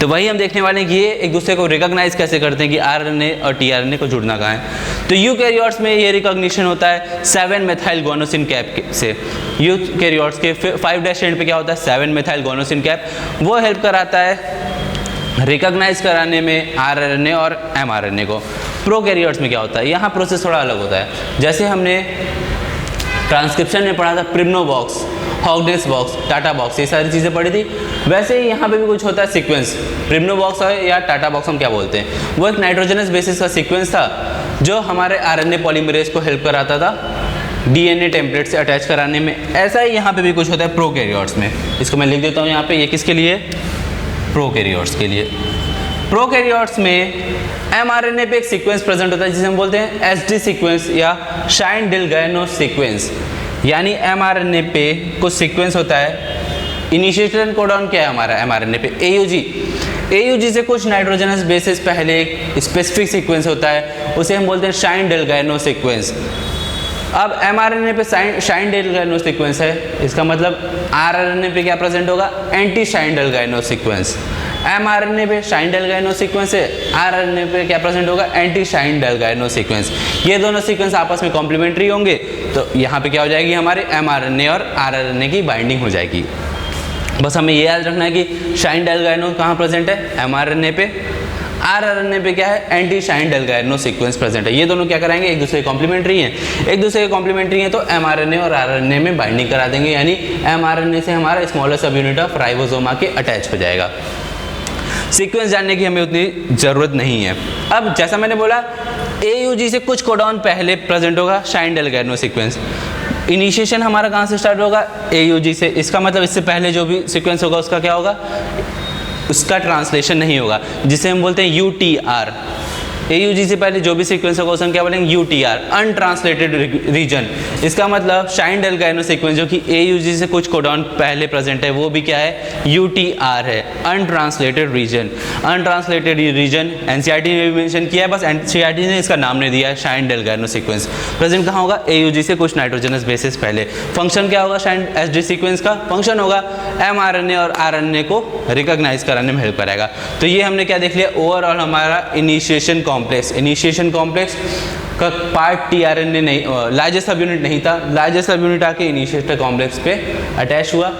तो वही हम देखने वाले हैं कि ये एक दूसरे को रिकॉग्नाइज कैसे करते हैं कि आरएनए और टीआरएनए को जुड़ना कहाँ है। तो यूकैरियोट्स में ये रिकॉग्निशन होता है 7 मेथाइल गुआनोसिन कैप से। यूकैरियोट्स के 5' एंड पे क्या होता है, 7 मेथाइल गुआनोसिन कैप। वो हेल्प कराता है रिकॉग्नाइज कराने में आरएनए और एमआरएनए को। प्रोकैरियोट्स में क्या होता है, यहाँ प्रोसेस थोड़ा अलग होता है। जैसे हमने ट्रांसक्रिप्शन में पढ़ा था Pribnow box, Hogness box, TATA box, ये सारी चीज़ें पढ़ी थी। वैसे ही यहाँ पे भी कुछ होता है सीक्वेंस। प्रिमनो बॉक्स है या टाटा बॉक्स हम क्या बोलते हैं, वो एक नाइट्रोजनस बेसिस का सीक्वेंस था जो हमारे आरएनए पॉलीमरेज को हेल्प कराता था डीएनए टेम्पलेट से अटैच कराने में। ऐसा ही यहाँ पे भी कुछ होता है प्रोकैरियोट्स में। इसको मैं लिख देता हूँ यहाँ पे, ये किसके लिए, प्रोकैरियोट्स के लिए। प्रोकैरियोट्स में एमआरएनए पे एक सीक्वेंस प्रेजेंट होता है जिसे हम बोलते हैं एसडी सीक्वेंस या शाइन-डिल्गानो सीक्वेंस। यानी एमआरएनए पे कुछ सीक्वेंस होता है। इनिशिएशन कोडॉन क्या है हमारा एमआरएनए पे, एयूजी। एयूजी से कुछ नाइट्रोजनस बेसिस पहले एक स्पेसिफिक सीक्वेंस होता है, उसे हम बोलते हैं शाइन-डिल्गानो सीक्वेंस। अब एमआरएनए पे शाइन-डिल्गानो सीक्वेंस है, इसका मतलब आरआरएनए पे क्या प्रेजेंट होगा, एंटी शाइन-डिल्गानो सीक्वेंस। एमआरएनए पे शाइन-डिल्गानो सीक्वेंस है, आरआरएनए पे क्या प्रेजेंट होगा, एंटी शाइन-डिल्गानो सीक्वेंस। ये दोनों सीक्वेंस आपस में कॉम्प्लीमेंट्री होंगे, तो यहाँ पे क्या हो जाएगी, हमारे एमआरएनए और आरआरएनए की बाइंडिंग हो जाएगी। बस हमें ये याद रखना है कि शाइन-डिल्गानो कहाँ प्रेजेंट है, एमआरएनए पे। आरआरएनए पे क्या है, एंटी शाइन-डिल्गानो सीक्वेंस प्रेजेंट है। ये दोनों क्या कराएंगे, एक दूसरे कॉम्प्लीमेंट्री हैं। एक दूसरे के कॉम्प्लीमेंट्री हैं तो एमआरएनए और आरआरएनए में बाइंडिंग करा देंगे, यानी एमआरएनए से हमारा स्मॉलर सब यूनिट ऑफ राइबोसोम आके अटैच हो जाएगा। सीक्वेंस जानने की हमें उतनी ज़रूरत नहीं है। अब जैसा मैंने बोला एयूजी से कुछ कोडॉन पहले प्रेजेंट होगा शाइन-डिल्गानो सीक्वेंस। इनिशिएशन हमारा कहाँ से स्टार्ट होगा, एयूजी से। इसका मतलब इससे पहले जो भी सीक्वेंस होगा उसका क्या होगा, उसका ट्रांसलेशन नहीं होगा, जिसे हम बोलते हैं यूटीआर। एयूजी से पहले जो भी सीक्वेंस होगा उसे हम क्या बोलेंगे, यूटीआर, अनट्रांसलेटेड रीजन। इसका मतलब शाइन-डिल्गानो सीक्वेंस जो कि एयूजी से कुछ कोडॉन पहले प्रेजेंट है वो भी क्या है, यूटीआर है, untranslated region. Untranslated region NCERT ने भी मेंशन किया है, बस एनसीईआरटी ने इसका नाम नहीं दिया है। शाइन-डिल्गानो सीक्वेंस प्रेजेंट कहाँ होगा, एयूजी से कुछ नाइट्रोजनस बेसिस पहले। फंक्शन क्या होगा शाइन एसडी सीक्वेंस का, फंक्शन होगा एमआरएनए और आरएनए को रिकॉग्नाइज कराने में हेल्प कराएगा। तो ये हमने क्या देख लिया, ओवरऑल हमारा इनिशिएशन कॉम्प्लेक्स। इनिशिएशन कॉम्प्लेक्स का पार्ट टीआरएनए नहीं, लार्जेस्ट सब यूनिट नहीं था। लार्जेस्ट सब यूनिट आके इनिशिएटर कॉम्प्लेक्स पे अटैच हुआ।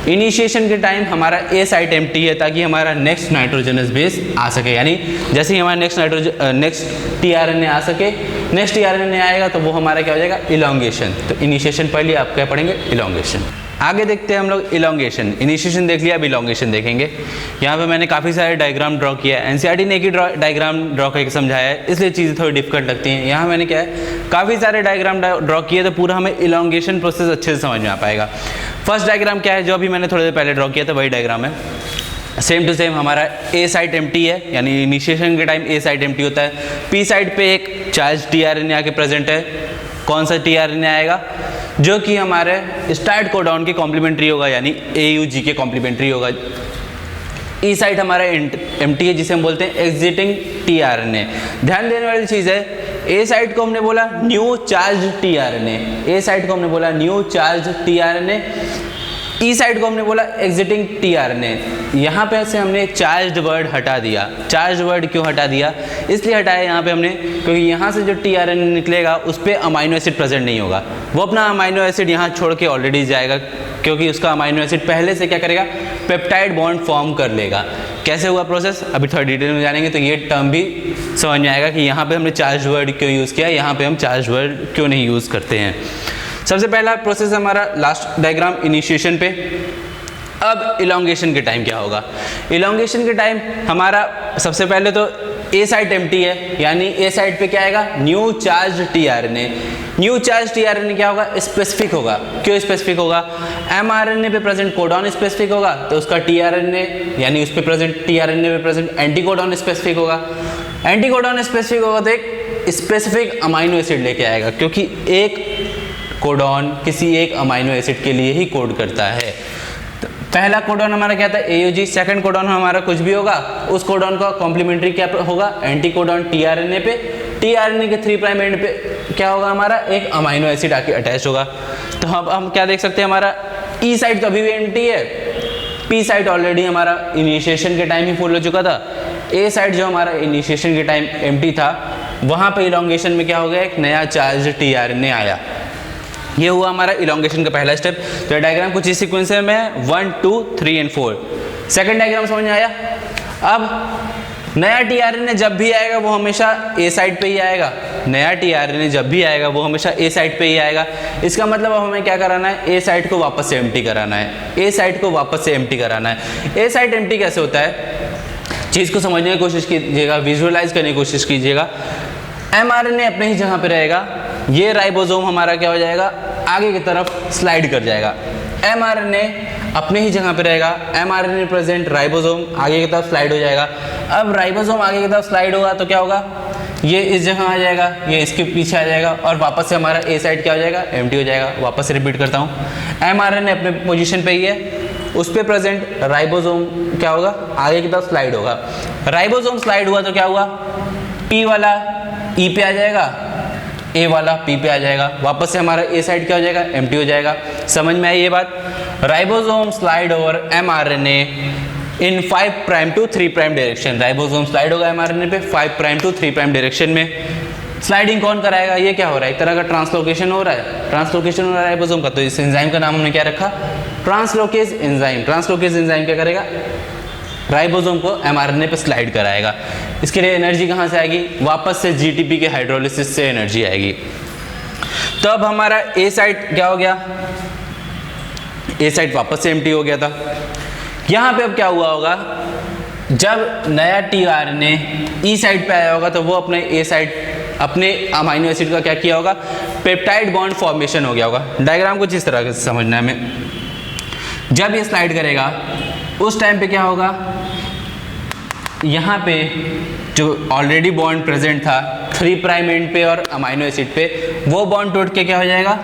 इनिशिएशन के टाइम हमारा ए साइट एम्प्टी है ताकि हमारा नेक्स्ट नाइट्रोजनस बेस आ सके, यानी जैसे ही हमारा नेक्स्ट टीआरएनए आ सके, नेक्स्ट टीआरएनए आएगा तो वो हमारा क्या हो जाएगा, इलॉन्गेशन। तो इनिशिएशन पढ़ लिया, आप क्या पढ़ेंगे, इलॉन्गेशन। आगे देखते हैं हम लोग इलॉन्गेशन। इनिशिएशन देख लिया, अब इलॉन्गेशन देखेंगे। यहाँ पे मैंने काफ़ी सारे डायग्राम ड्रॉ किया है। एनसीईआरटी ने एक ही डायग्राम ड्रॉ करके समझाया है, इसलिए चीज़ें थोड़ी डिफिकल्ट लगती हैं। यहाँ मैंने क्या है, काफ़ी सारे डायग्राम ड्रॉ किए तो पूरा हमें इलॉन्गेशन प्रोसेस अच्छे से समझ में आ पाएगा। फर्स्ट डायग्राम क्या है, जो अभी मैंने थोड़ी देर पहले ड्रॉ किया था वही डायग्राम है। सेम टू सेम हमारा ए साइट एम्प्टी है, यानी इनिशिएशन के टाइम ए साइट एम्प्टी होता है। पी साइड पे एक चार्ज टीआरएनए आके प्रेजेंट है। कौन सा टीआरएनए आएगा, जो कि हमारे स्टार्ट कोडॉन के कॉम्प्लीमेंट्री होगा, यानी एयूजी के कॉम्प्लीमेंट्री होगा। ई साइट हमारा एम्प्टी है, जिसे हम बोलते हैं एग्जिटिंग टीआरएनए। ध्यान देने वाली चीज़ है, ए साइट को हमने बोला न्यू चार्ज टीआरएनए, ए साइट को हमने बोला न्यू चार्ज टीआरएनए। ई साइड को हमने बोला एग्जिटिंग टीआरएनए, यहाँ पे से हमने चार्ज्ड वर्ड हटा दिया। चार्ज्ड वर्ड क्यों हटा दिया? इसलिए हटाया यहाँ पे हमने क्योंकि यहाँ से जो टीआरएनए निकलेगा उस पर अमाइनो एसिड प्रेजेंट नहीं होगा, वो अपना अमाइनो एसिड यहाँ छोड़ के ऑलरेडी जाएगा, क्योंकि उसका अमाइनो एसिड पहले से क्या करेगा, पेप्टाइड बॉन्ड फॉर्म कर लेगा। कैसे हुआ प्रोसेस अभी थोड़ा डिटेल में जानेंगे तो ये टर्म भी समझ में आएगा कि यहाँ पे हमने चार्ज वर्ड क्यों यूज़ किया, यहाँ पे हम चार्ज वर्ड क्यों नहीं यूज़ करते हैं। सबसे पहला प्रोसेस हमारा लास्ट डायग्राम इनिशिएशन पे। अब इलोंगेशन के टाइम क्या होगा? इलोंगेशन के टाइम हमारा सबसे पहले तो ए साइट एम्प्टी है, यानी ए साइट पे क्या आएगा, new charge tRNA. New charge tRNA क्या होगा, स्पेसिफिक होगा। क्यों स्पेसिफिक होगा? एमआरएनए पे प्रेजेंट कोडॉन स्पेसिफिक होगा तो उसका टीआरएनए यानी उस पे प्रेजेंट टीआरएनए पे प्रेजेंट एंटीकोडॉन स्पेसिफिक होगा। एंटीकोडॉन स्पेसिफिक होगा तो एक स्पेसिफिक अमाइनो एसिड लेके आएगा, क्योंकि एक कोडॉन किसी एक अमाइनो एसिड के लिए ही कोड करता है। तो पहला कोडॉन हमारा क्या था, AUG। सेकंड कोडॉन हमारा कुछ भी होगा, उस कोडॉन का कॉम्प्लीमेंट्री क्या होगा, एंटीकोडॉन टीआरएनए पे। टीआरएनए के 3 प्राइम एंड पे क्या होगा, हमारा एक अमाइनो एसिड आके अटैच होगा। तो हम क्या देख सकते हैं, हमारा ई साइड तो अभी भी एम्प्टी है, पी साइड ऑलरेडी हमारा इनिशिएशन के टाइम ही फुल हो चुका था। ए साइड जो हमारा इनिशिएशन के टाइम एम्प्टी था, वहाँ पे इलोंगेशन में क्या हो गया, एक नया चार्ज टीआरएनए आया। ये हुआ हमारा इलोंगेशन का पहला स्टेप। तो डायग्राम कुछ इस सीक्वेंस में 1, 2, 3 एंड 4। सेकंड डायग्राम समझ में आया? अब नया टीआरएनए जब भी आएगा वो हमेशा ए साइड पे ही आएगा। नया टीआरएनए जब भी आएगा वो हमेशा ए साइड पे ही आएगा। इसका मतलब अब हमें क्या कराना है, ए साइड को वापस से एम्प्टी कराना है। ए साइड को वापस से एम्प्टी कराना है। ए साइड एम्प्टी कैसे होता है, चीज़ को समझने की कोशिश कीजिएगा, विजुअलाइज करने की कोशिश कीजिएगा। एमआरएनए अपने ही जगह पे रहेगा, ये राइबोसोम हमारा क्या हो जाएगा, आगे की तरफ स्लाइड कर जाएगा। एमआरएनए अपने ही जगह पे रहेगा, एमआरएनए प्रेजेंट, राइबोसोम आगे की तरफ स्लाइड हो जाएगा। अब राइबोसोम आगे की तरफ स्लाइड होगा तो क्या होगा, ये इस जगह आ जाएगा, ये इसके पीछे आ जाएगा और वापस से हमारा ए साइड क्या हो जाएगा, एम्प्टी हो जाएगा। वापस से रिपीट करता हूँ, एमआरएनए अपने पोजीशन पे ही है, उस पर प्रेजेंट राइबोसोम क्या होगा, आगे की तरफ स्लाइड होगा। राइबोसोम स्लाइड हुआ तो क्या हुआ, पी वाला ई पे आ जाएगा, ए वाला पी पे आ जाएगा। वापस से हमारा ए साइड क्या हो जाएगा, एम्प्टी हो जाएगा। समझ में आई ये बात? Ribosome slide over mRNA in 5 prime to 3 prime direction. Ribosome slide होगा एमआरएनए पे 5 प्राइम टू 3 प्राइम डायरेक्शन में। स्लाइडिंग कौन कराएगा, ये क्या हो रहा है, एक तरह का ट्रांसलोकेशन हो रहा है। ट्रांसलोकेशन हो रहा है राइबोसोम का, तो इस एंजाइम का नाम हमने क्या रखा, ट्रांसलोकेज एंजाइम। ट्रांसलोकेज एंजाइम क्या करेगा, राइबोसोम को एमआरएनए पे स्लाइड कराएगा। इसके लिए एनर्जी कहाँ से आएगी, वापस से जीटीपी के हाइड्रोलिसिस से एनर्जी आएगी। तो अब हमारा ए साइड क्या हो गया, ए साइड वापस से एम्प्टी हो गया था। यहाँ पे अब क्या हुआ होगा, जब नया टीआरएनए ई साइड पे आया होगा तो वो अपने ए साइड अपने अमाइनो एसिड का क्या किया होगा, पेप्टाइड बॉन्ड फॉर्मेशन हो गया होगा। डायग्राम कुछ इस तरह से समझना है हमें। जब ये स्लाइड करेगा उस टाइम पे क्या होगा, यहाँ पे जो ऑलरेडी बॉन्ड प्रेजेंट था 3 प्राइम एंड पे और अमाइनो एसिड पे, वो बॉन्ड टूट के क्या हो जाएगा,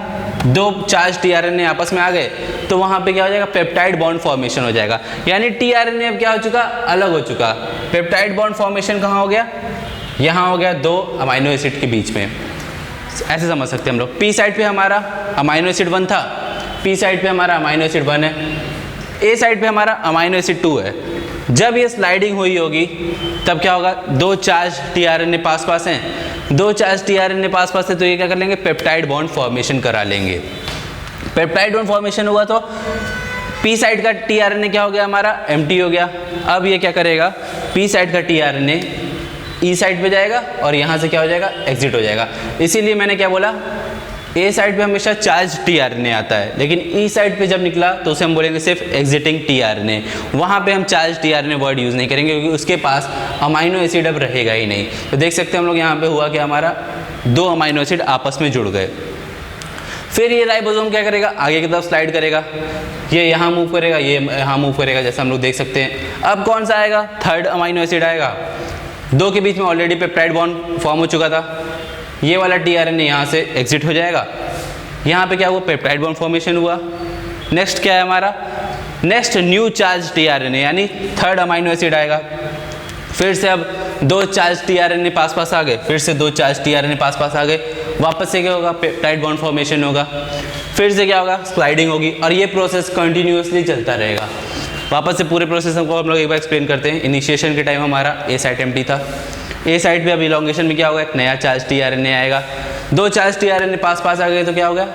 2 चार्ज टीआरएनए आपस में आ गए तो वहाँ पे क्या हो जाएगा, पेप्टाइड बॉन्ड फॉर्मेशन हो जाएगा। यानी टीआरएनए अब क्या हो चुका, अलग हो चुका। पेप्टाइड बॉन्ड फॉर्मेशन कहाँ हो गया, यहाँ हो गया 2 अमाइनो एसिड के बीच में। ऐसे समझ सकते हैं हम लोग। पी साइड पे हमारा अमाइनो एसिड 1 था, पी साइड पे हमारा अमाइनो एसिड 1 है, ए साइड पे हमारा अमाइनो एसिड 2 है। जब ये स्लाइडिंग हुई होगी तब क्या होगा, 2 चार्ज टीआरएनए पास पास हैं, 2 चार्ज टीआरएनए पास पास है तो ये क्या कर लेंगे, पेप्टाइड बॉन्ड फॉर्मेशन करा लेंगे। पेप्टाइड बॉन्ड फॉर्मेशन हुआ तो पी साइड का टीआरएनए क्या हो गया, हमारा एम्प्टी हो गया। अब ये क्या करेगा, पी साइड का टीआरएनए ई साइड पे जाएगा और यहाँ से क्या हो जाएगा, एग्जिट हो जाएगा। इसीलिए मैंने क्या बोला, ए साइड पे हमेशा चार्ज टीआरएनए आता है, लेकिन ई साइड पे जब निकला तो उसे हम बोलेंगे सिर्फ एग्जिटिंग टीआरएनए। वहाँ पे हम चार्ज टीआरएनए वर्ड यूज़ नहीं करेंगे क्योंकि उसके पास अमाइनो एसिड अब रहेगा ही नहीं। तो देख सकते हैं हम लोग यहाँ पे हुआ कि हमारा 2 अमाइनो एसिड आपस में जुड़ गए। फिर ये राइबोसोम क्या करेगा, आगे की तरफ स्लाइड करेगा, ये यहाँ मूव करेगा, ये यहाँ मूव करेगा, जैसे हम लोग देख सकते हैं। अब कौन सा आएगा, 3rd अमाइनो एसिड आएगा। 2 के बीच में ऑलरेडी पेप्टाइड बॉन्ड फॉर्म हो चुका था। ये वाला टीआरएनए यहाँ से एग्जिट हो जाएगा, यहाँ पे क्या हुआ, पेप्टाइड बॉन्ड फॉर्मेशन हुआ। नेक्स्ट क्या है हमारा, नेक्स्ट न्यू चार्ज टीआरएनए यानी 3rd अमाइनो एसिड आएगा। फिर से अब 2 चार्ज टीआरएनए पास पास आ गए, फिर से 2 चार्ज टीआरएनए पास पास आ गए, वापस से क्या होगा, पेप्टाइड बॉन्ड फॉर्मेशन होगा। फिर से क्या होगा, स्लाइडिंग होगी और ये प्रोसेस कंटिन्यूसली चलता रहेगा। वापस से पूरे प्रोसेस को हम लोग एक बार एक्सप्लेन करते हैं। इनिशिएशन के टाइम हमारा ए साइट एम्प्टी था, ए साइट पे अब इलॉन्गेशन में क्या होगा, एक नया चार्ज टीआरएनए आएगा। दो चार्ज टीआरएनए पास पास आ गए तो क्या हो गया,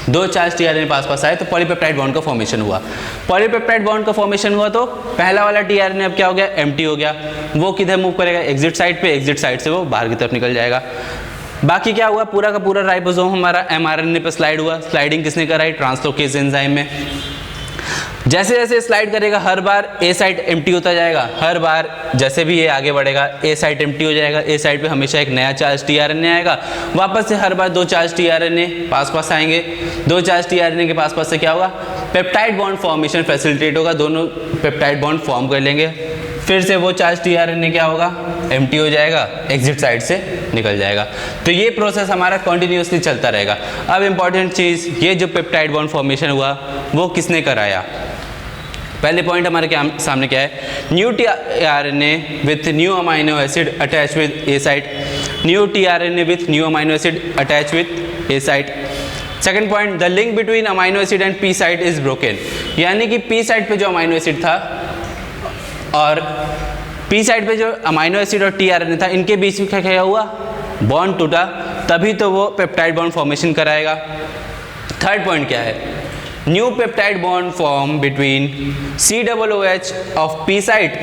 दो चार्ज टीआरएनए पास पास आए तो पॉलीपेप्टाइड बॉन्ड का फॉर्मेशन हुआ। पॉलीपेप्टाइड बॉन्ड का फॉर्मेशन हुआ तो पहला वाला टीआरएनए अब क्या हो गया, एम्प्टी हो गया। वो किधर मूव करेगा, एग्जिट साइड पे, एग्जिट साइड से वो बाहर की तरफ निकल जाएगा। बाकी क्या हुआ, पूरा का पूरा राइबोसोम हमारा एमआरएनए पे स्लाइड हुआ। स्लाइडिंग किसने कराई, ट्रांसलोकेज एंजाइम में। जैसे जैसे स्लाइड करेगा हर बार ए साइट एम्प्टी होता जाएगा, हर बार जैसे भी ये आगे बढ़ेगा ए साइट एम्प्टी हो जाएगा। ए साइट पे हमेशा एक नया चार्ज टीआरएनए आएगा। वापस से हर बार दो चार्ज टीआरएनए पास पास आएंगे। दो चार्ज टीआरएनए के पास पास से क्या होगा, पेप्टाइड बॉन्ड फॉर्मेशन फैसिलिटेट होगा, दोनों पेप्टाइड बॉन्ड फॉर्म कर लेंगे। फिर से वो चार्ज टीआरएनए क्या होगा, एम्प्टी हो जाएगा, एग्जिट साइड से निकल जाएगा। तो ये प्रोसेस हमारा कंटिन्यूसली चलता रहेगा। अब इंपॉर्टेंट चीज़, ये जो पेप्टाइड बॉन्ड फॉर्मेशन हुआ वो किसने कराया। पहले पॉइंट हमारे क्या सामने क्या है, new tRNA with new amino acid attach with A site. New tRNA with new amino acid attach with A site. Second point, the link between amino acid and P site is broken. यानी कि P site पे जो amino acid था और P side पे जो amino acid और tRNA था, इनके बीच में क्या हुआ, बॉन्ड टूटा, तभी तो वो पेप्टाइड बॉन्ड फॉर्मेशन कराएगा। थर्ड पॉइंट क्या है, new peptide bond form between COOH of P site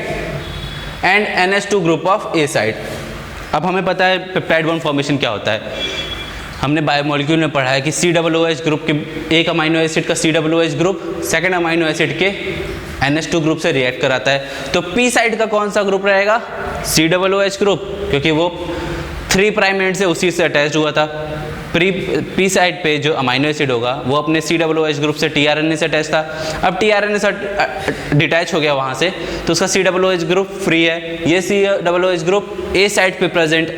and NH2 group of A site. अब हमें पता है पेप्टाइड बॉन्ड फॉर्मेशन क्या होता है, हमने बायोमोलिक्यूल में पढ़ा है कि COOH ग्रुप के एक अमाइनो एसिड का COOH group second amino acid के NH2 ग्रुप से रिएक्ट कराता है। तो पी साइड का कौन सा ग्रुप रहेगा, COOH ग्रुप, क्योंकि वो 3 प्राइम एंड से उसी से अटैच हुआ था। पी साइड पे जो अमाइनो एसिड होगा वो अपने COOH ग्रुप से टीआरएनए से अटैच था। अब टीआरएनए से डिटैच हो गया वहाँ से, तो उसका COOH ग्रुप फ्री है। ये COOH ग्रुप ए साइड पे प्रेजेंट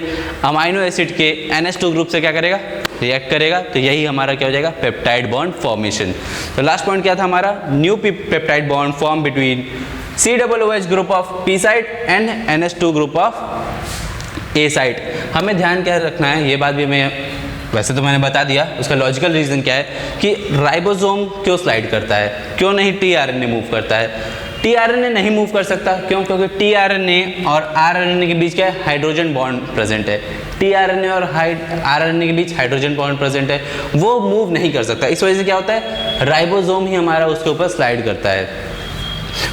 अमाइनो एसिड के NH2 ग्रुप से क्या करेगा, रिएक्ट करेगा। तो यही हमारा क्या हो जाएगा, पेप्टाइड बॉन्ड फॉर्मेशन। तो लास्ट पॉइंट क्या था हमारा, new peptide bond form between COOH group of P site and NH2 group of A site. हमें ध्यान क्या रखना है, ये बात भी मैं वैसे तो मैंने बता दिया, उसका लॉजिकल रीज़न क्या है कि राइबोसोम क्यों स्लाइड करता है, क्यों नहीं टीआरएनए मूव करता है। टीआरएनए नहीं मूव कर सकता, क्यों, क्योंकि टीआरएनए और आरएनए के बीच क्या है, हाइड्रोजन बॉन्ड प्रेजेंट है। टीआरएनए और आरएनए के बीच हाइड्रोजन बॉन्ड प्रेजेंट है, वो मूव नहीं कर सकता। इस वजह से क्या होता है, राइबोसोम ही हमारा उसके ऊपर स्लाइड करता है।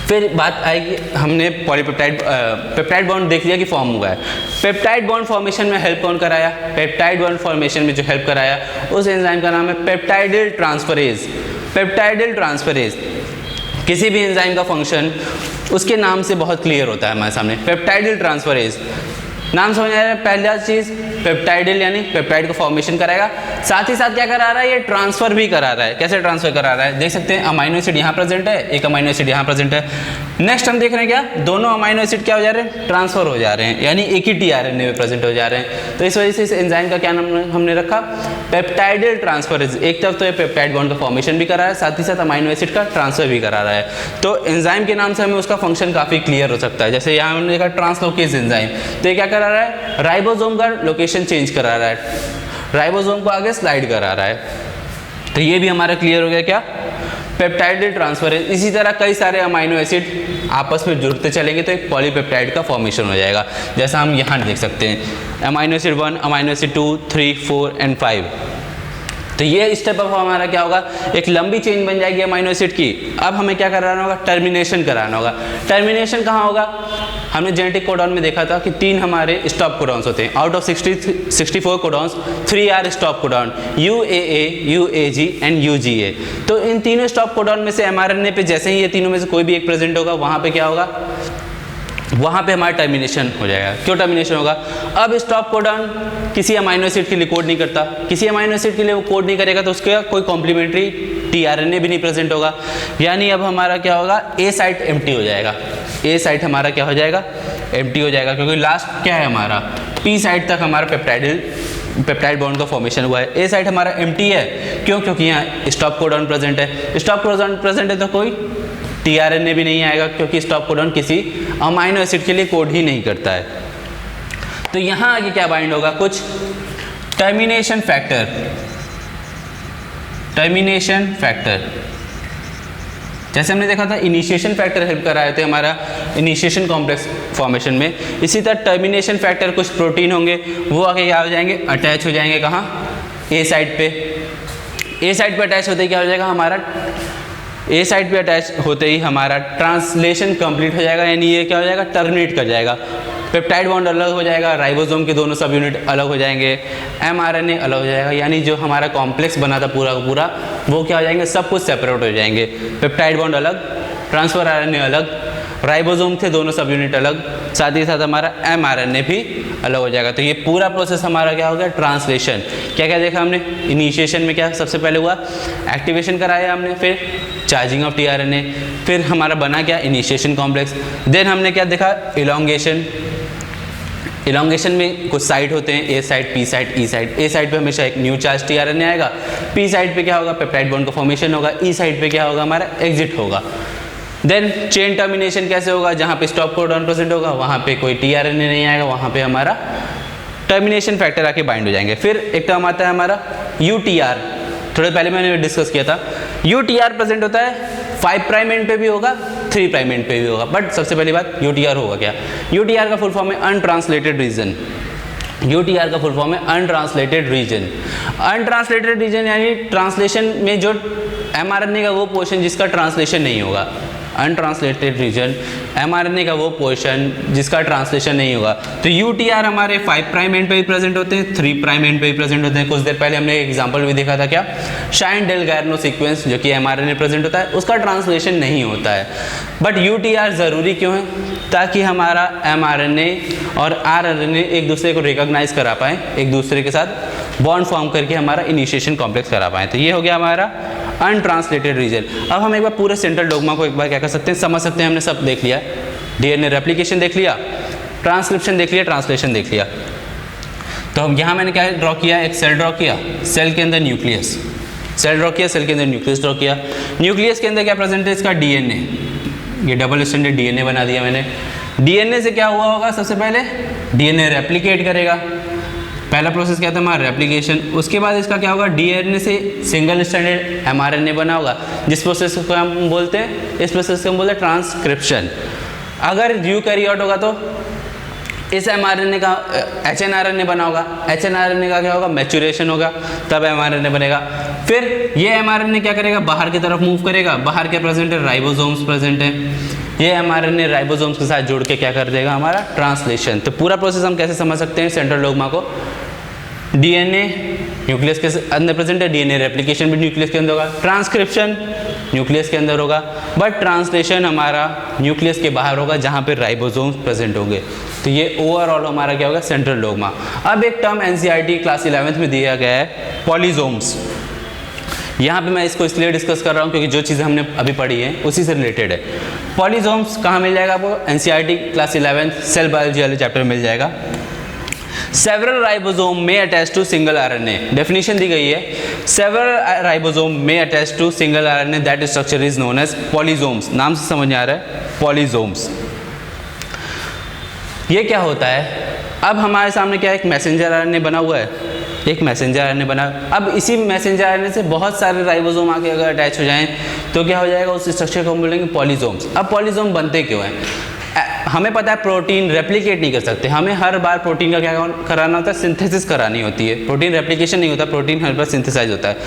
फिर बात आएगी, हमने पेप्टाइड बॉन्ड देख लिया कि फॉर्म हुआ है। पेप्टाइड बॉन्ड फॉर्मेशन में हेल्प कौन कराया, पेप्टाइड बॉन्ड फॉर्मेशन में जो हेल्प कराया उस एंजाइम का नाम है पेप्टाइडिल ट्रांसफरेज। पेप्टाइडिल ट्रांसफरेज, किसी भी एंजाइम का फंक्शन उसके नाम से बहुत क्लियर होता है हमारे सामने। पेप्टाइडिल ट्रांसफरेज, नाम समझ आ रहा है। पहला चीज़ पेप्टाइडिल यानी पेप्टाइड को फॉर्मेशन कराएगा, साथ ही साथ क्या करा रहा है, ये ट्रांसफर भी करा रहा है। कैसे ट्रांसफर करा रहा है, देख सकते हैं अमाइनो एसिड यहाँ प्रेजेंट है, एक अमाइनो एसिड यहाँ प्रेजेंट है। नेक्स्ट हम देख रहे हैं क्या, दोनों अमाइनो एसिड क्या हो जा रहे हैं, ट्रांसफर हो जा रहे हैं, यानी एक ही टीआरएनए में प्रेजेंट हो जा रहे हैं। तो इस वजह से इस एंजाइम का क्या नाम हमने रखा, पेप्टाइडिल ट्रांसफरेज। एक तरफ तो ये पेप्टाइड बॉन्ड का फॉर्मेशन भी करा रहा है, साथ ही साथ अमाइनो एसिड का ट्रांसफर भी करा रहा है। तो एंजाइम के नाम से हमें उसका फंक्शन काफ़ी क्लियर हो सकता है। जैसे यहाँ हमने देखा ट्रांसलोकेज एंजाइम, तो ये क्या करा रहा है, राइबोसोम का लोकेशन चेंज करा रहा है, राइबोसोम को आगे स्लाइड करा रहा है। तो ये भी हमारा क्लियर हो गया क्या, पेप्टाइडिल ट्रांसफरेज। इसी तरह कई सारे अमाइनो एसिड आपस में जुड़ते चलेंगे तो एक पॉलीपेप्टाइड का फॉर्मेशन हो जाएगा। जैसा हम यहाँ देख सकते हैं, amino acid 1, amino acid 2, 3, 4 and 5। तो ये स्टेप अप हमारा क्या होगा, एक लंबी चेन बन जाएगी अमाइनो एसिड की। अब हमें क्या कराना होगा, टर्मिनेशन कराना होगा। टर्मिनेशन कहाँ होगा, हमने जेनेटिक कोडॉन में देखा था कि 3 हमारे स्टॉप कोडॉन्स होते हैं। Out of 64 codons 3 are stop codon, UAA, UAG and UGA। तो इन तीनों स्टॉप कोडॉन में से mRNA पे जैसे ही ये तीनों में से कोई भी एक प्रेजेंट होगा, वहाँ पे क्या होगा, वहाँ पे हमारा टर्मिनेशन हो जाएगा। क्यों टर्मिनेशन होगा, अब स्टॉप कोडॉन किसी अमाइनो एसिड के लिए कोड नहीं करता, किसी अमाइनो एसिड के लिए वो कोड नहीं करेगा तो उसका कोई कॉम्प्लीमेंट्री टीआरएनए भी नहीं प्रेजेंट होगा। यानी अब हमारा क्या होगा, ए साइट एम्प्टी हो जाएगा। ए साइट हमारा क्या हो जाएगा, एम्प्टी हो जाएगा, क्योंकि लास्ट क्या है हमारा, पी साइट तक हमारा पेप्टाइड बॉन्ड का फॉर्मेशन हुआ है। ए साइट हमारा एम्प्टी है, क्यों, क्योंकि यहाँ स्टॉप कोडॉन प्रेजेंट है। स्टॉप कोडॉन प्रेजेंट है तो कोई टीआरएनए भी नहीं आएगा, क्योंकि स्टॉप कोडॉन किसी अमाइनो एसिड के लिए कोड ही नहीं करता है। तो यहाँ आगे क्या बाइंड होगा, कुछ टर्मिनेशन फैक्टर। टर्मिनेशन फैक्टर, जैसे हमने देखा था इनिशिएशन फैक्टर हेल्प कर रहे थे हमारा इनिशिएशन कॉम्प्लेक्स फॉर्मेशन में, इसी तरह टर्मिनेशन फैक्टर कुछ प्रोटीन होंगे वो आके क्या हो जाएंगे, अटैच हो जाएंगे कहाँ, ए साइड पे। ए साइड पे अटैच होते ही क्या हो जाएगा हमारा, ए साइड पे अटैच होते ही हमारा ट्रांसलेशन कंप्लीट हो जाएगा, यानी ये क्या हो जाएगा, टर्मिनेट कर जाएगा। पेप्टाइड बॉन्ड अलग हो जाएगा, राइबोसोम के दोनों सब यूनिट अलग हो जाएंगे, एमआरएनए अलग हो जाएगा, यानी जो हमारा कॉम्प्लेक्स बना था पूरा का पूरा वो क्या हो जाएंगे, सब कुछ सेपरेट हो जाएंगे। पेप्टाइड बॉन्ड अलग, ट्रांसफर आरएनए अलग, राइबोसोम थे दोनों सब यूनिट अलग, साथ ही साथ हमारा एमआरएनए भी अलग हो जाएगा। तो ये पूरा प्रोसेस हमारा क्या हो गया, ट्रांसलेशन। क्या क्या देखा हमने, इनिशिएशन में क्या सबसे पहले हुआ, एक्टिवेशन कराया हमने, फिर चार्जिंग ऑफ टीआरएनए, फिर हमारा बना क्या, इनिशिएशन कॉम्प्लेक्स। देन हमने क्या देखा, इलॉन्गेशन। इलॉन्गेशन में कुछ साइड होते हैं, ए साइड, पी साइड, ई साइड। ए साइड पे हमेशा एक न्यू चार्ज टीआरएनए आएगा, पी साइड पे क्या होगा, पेप्टाइड बॉन्ड का फॉर्मेशन होगा, ई साइड पे क्या होगा, हमारा एग्जिट होगा। देन चेन टर्मिनेशन कैसे होगा, जहाँ पे स्टॉप कोडॉन प्रेजेंट होगा वहाँ पे कोई टीआरएनए नहीं आएगा, वहाँ पे हमारा टर्मिनेशन फैक्टर आके बाइंड हो जाएंगे। फिर एक टर्म आता है हमारा यूटीआर, थोड़े पहले मैंने डिस्कस किया था। यूटीआर प्रेजेंट होता है 5 प्राइम एंड पे भी होगा, 3 प्राइम एंड पे भी होगा, बट सबसे पहली बात यूटीआर होगा क्या, यूटीआर का फुल फॉर्म है अनट्रांसलेटेड रीजन। यूटीआर का फुल फॉर्म है अनट्रांसलेटेड रीजन। अनट्रांसलेटेड रीजन यानी ट्रांसलेशन में जो एमआरएनए का वो पोर्शन जिसका ट्रांसलेशन नहीं होगा, अनट्रांसलेटेड रीजन, एमआरएनए का वो पोर्शन जिसका ट्रांसलेशन नहीं होगा। तो यूटीआर हमारे 5 प्राइम एंड पे भी प्रेजेंट होते हैं, 3 प्राइम एंड पे भी प्रेजेंट होते हैं। कुछ देर पहले हमने एक एग्जांपल भी देखा था क्या, शाइन डेल गायरनो सीक्वेंस जो कि एमआरएनए प्रेजेंट होता है, उसका ट्रांसलेशन नहीं होता है। बट यूटीआर ज़रूरी क्यों है, ताकि हमारा एमआरएनए और आरएनए एक दूसरे को रिकॉग्नाइज करा पाएँ, एक दूसरे के साथ बॉन्ड फॉर्म करके हमारा इनिशिएशन कॉम्प्लेक्स करा पाएँ। तो ये हो गया हमारा अनट्रांसलेटेड रीजन। अब हम एक बार पूरे सेंट्रल डोग्मा को एक बार क्या कर सकते हैं, समझ सकते हैं। हमने सब देख लिया, डीएनए रेप्लिकेशन देख लिया, ट्रांसक्रिप्शन देख लिया, ट्रांसलेशन देख लिया। तो अब यहाँ मैंने क्या ड्रॉ किया, एक सेल ड्रॉ किया, सेल के अंदर न्यूक्लियस, सेल ड्रॉ किया, सेल के अंदर न्यूक्लियस ड्रॉ किया। न्यूक्लियस के अंदर क्या प्रेजेंट है, इसका डीएनए, ये डबल स्टैंडर्ड डीएनए बना दिया मैंने। डीएनए से क्या हुआ होगा, सबसे पहले डीएनए रेप्लिकेट करेगा, पहला प्रोसेस क्या था हमारा, रेप्लिकेशन। उसके बाद इसका क्या होगा, डीएनए से सिंगल स्टैंडर्ड एमआरएनए बना होगा, जिस प्रोसेस को हम बोलते हैं, इस प्रोसेस को हम बोलते हैं ट्रांसक्रिप्शन। अगर यूकैरियोट होगा तो इस एमआरएनए का एचएनआरएनए बना होगा, एचएनआरएनए का क्या होगा, मैच्योरेशन होगा, तब एमआरएनए बनेगा। फिर ये एमआरएनए क्या करेगा, बाहर की तरफ मूव करेगा, बाहर क्या प्रेजेंट है, राइबोसोम्स प्रेजेंट है। ये एमआरएनए राइबोसोम्स के साथ जुड़ के क्या कर देगा, हमारा ट्रांसलेशन। तो पूरा प्रोसेस हम कैसे समझ सकते हैं सेंट्रल डोग्मा को, डीएनए न्यूक्लियस के अंदर प्रेजेंट है, डीएनए रेप्लिकेशन भी न्यूक्लियस के अंदर होगा, ट्रांसक्रिप्शन न्यूक्लियस के अंदर होगा, बट ट्रांसलेशन हमारा न्यूक्लियस के बाहर होगा जहाँ पे राइबोसोम्स प्रेजेंट होंगे। तो ये ओवरऑल हमारा क्या होगा, सेंट्रल डोग्मा। अब एक टर्म एनसीईआरटी क्लास 11th में दिया गया है, पॉलीसोम्स। यहाँ पे मैं इसको इसलिए डिस्कस कर रहा हूँ क्योंकि जो चीज़ें हमने अभी पढ़ी हैं उसी से रिलेटेड है। पॉलीसोम्स कहाँ मिल जाएगा आपको, NCERT class 11th cell biology वाले चैप्टर में मिल जाएगा। Several ribosome may attach to single RNA. Definition दी गई है, several ribosome may attach to single RNA. That structure is known as polysomes. नाम से समझ में आ रहा है, polysomes. ये क्या होता है, अब हमारे सामने क्या एक मैसेंजर RNA बना हुआ है, एक मैसेंजर RNA बना। अब इसी मैसेंजर RNA से बहुत सारे राइबोसोम आके अगर अटैच हो जाएं तो क्या हो जाएगा, उस स्ट्रक्चर को हम बोलेंगे पॉलीसोम्स। अब पॉलीसोम बनते क्यों हैं, हमें पता है प्रोटीन रेप्लिकेट नहीं कर सकते, हमें हर बार प्रोटीन का क्या कराना होता है, सिंथेसिस करानी होती है। प्रोटीन रेप्लिकेशन नहीं होता, प्रोटीन हर बार सिंथेसाइज होता है।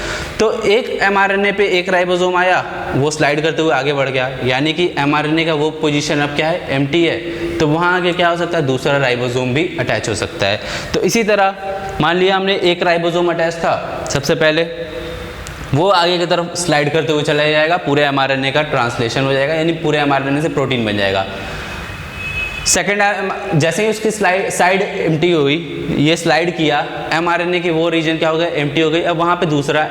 तो एक एमआरएनए पे एक राइबोसोम आया, वो स्लाइड करते हुए आगे बढ़ गया, यानी कि एमआरएनए का वो पोजीशन अब क्या है, एम्प्टी है। तो वहाँ आगे क्या हो सकता है, दूसरा राइबोसोम भी अटैच हो सकता है। तो इसी तरह मान लिया हमने एक राइबोसोम अटैच था, सबसे पहले वो आगे की तरफ स्लाइड करते हुए चला जाएगा, पूरे एमआरएनए का ट्रांसलेशन हो जाएगा, यानी पूरे एमआरएनए से प्रोटीन बन जाएगा। सेकेंड, जैसे ही उसकी साइड एम्प्टी हुई, ये स्लाइड किया, एमआरएनए की वो रीजन क्या हो गया, एम्प्टी हो गई। अब वहाँ पे दूसरा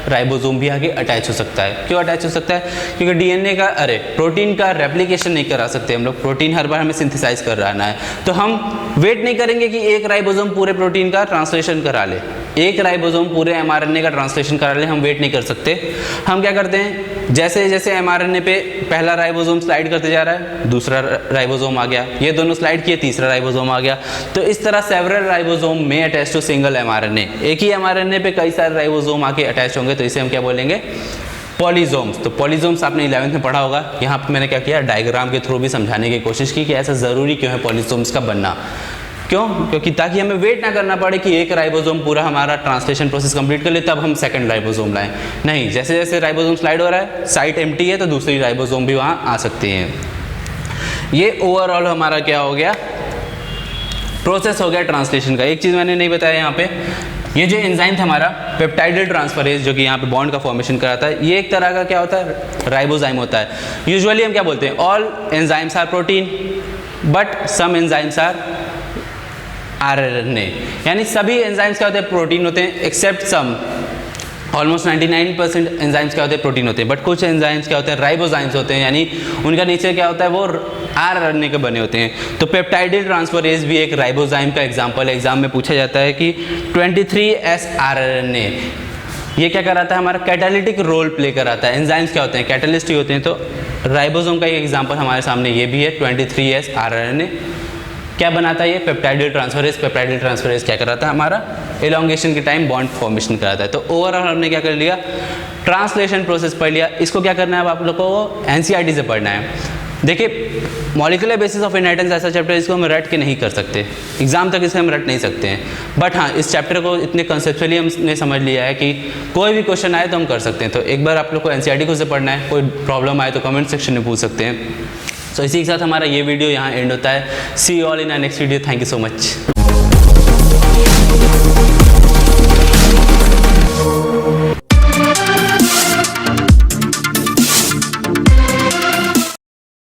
राइबोसोम भी आगे अटैच हो सकता है। क्यों अटैच हो सकता है, क्योंकि डीएनए का प्रोटीन का रेप्लिकेशन नहीं करा सकते हम लोग, प्रोटीन हर बार हमें सिंथेसाइज कर रहा है। तो हम वेट नहीं करेंगे कि एक राइबोसोम पूरे प्रोटीन का ट्रांसलेशन करा ले, एक राइबोसोम पूरे mRNA का ट्रांसलेशन करा ले, हम वेट नहीं कर सकते। हम क्या करते हैं, जैसे जैसे mRNA पे पहला राइबोसोम स्लाइड करते जा रहा है, दूसरा राइबोसोम आ गया, ये दोनों स्लाइड किए, तीसरा राइबोसोम आ गया। तो इस तरह सेवरल राइबोसोम में अटैच टू सिंगल mRNA, एक ही mRNA पे कई सारे राइबोसोम आके अटैच होंगे, तो इसे हम क्या बोलेंगे, पॉलीजोम्स। तो पॉलीजोम्स आपने 11th में पढ़ा होगा। यहाँ पे मैंने क्या किया, डायग्राम के थ्रू भी समझाने की कोशिश की कि ऐसा ज़रूरी क्यों है पॉलीजोम्स का बनना। क्यों? क्योंकि ताकि हमें वेट ना करना पड़े कि एक राइबोसोम पूरा हमारा ट्रांसलेशन प्रोसेस कंप्लीट कर ले तब हम सेकंड राइबोसोम लाएं। नहीं, जैसे जैसे राइबोसोम स्लाइड हो रहा है, साइट एम्प्टी है, तो दूसरी राइबोसोम भी वहाँ आ सकती हैं। ये ओवरऑल हमारा क्या हो गया, प्रोसेस हो गया ट्रांसलेशन का। एक चीज़ मैंने नहीं बताया यहाँ पे, ये जो एंजाइम था हमारा पेप्टाइडल ट्रांसफरेज, जो कि यहाँ पे बॉन्ड का फॉर्मेशन कराता है, ये एक तरह का क्या होता है, राइबोजाइम होता है। यूजुअली हम क्या बोलते हैं, all enzymes are protein but some enzymes are RNA, यानी सभी एंजाइम्स क्या होते हैं, प्रोटीन होते हैं, एक्सेप्ट सम, ऑलमोस्ट 99% एंजाइम्स क्या होते हैं, प्रोटीन होते हैं। बट कुछ एंजाइम्स क्या होते हैं, राइबोजाइम्स होते हैं, यानी उनका नेचर क्या होता है, वो RNA के बने होते हैं। तो पेप्टाइडल ट्रांसफरेज भी एक राइबोजाइम का एग्जाम्पल है। एग्जाम में पूछा जाता है कि 23S RNA ये क्या कराता है, हमारा कैटालिटिक रोल प्ले कराता है। एंजाइम्स क्या होते हैं, कैटालिस्ट ही होते हैं। तो राइबोसोम का एक एग्जाम्पल हमारे सामने ये भी है, 23S RNA क्या बनाता है, ये पेप्टाइडल ट्रांसफरेज। पेप्टाइडल ट्रांसफरेज क्या कराता है, हमारा एलोंगेशन के टाइम बॉन्ड फॉर्मेशन कराता है। तो ओवरऑल हमने क्या कर लिया, ट्रांसलेशन प्रोसेस पढ़ लिया। इसको क्या करना है, अब आप लोगों को NCERT से पढ़ना है। देखिए, मॉलिक्यूलर बेसिस ऑफ इनहेरिटेंस ऐसा चैप्टर है, इसको हम रट के नहीं कर सकते, एग्जाम तक इसे हम रट नहीं सकते हैं। बट हाँ, इस चैप्टर को इतने कंसेप्चुअली हमने समझ लिया है कि कोई भी क्वेश्चन आए तो हम कर सकते हैं। तो एक बार आप लोग को NCERT को से पढ़ना है, कोई प्रॉब्लम आए तो कमेंट सेक्शन में पूछ सकते हैं। तो इसी के साथ हमारा ये वीडियो यहाँ एंड होता है। See you all in our next video. Thank you so much.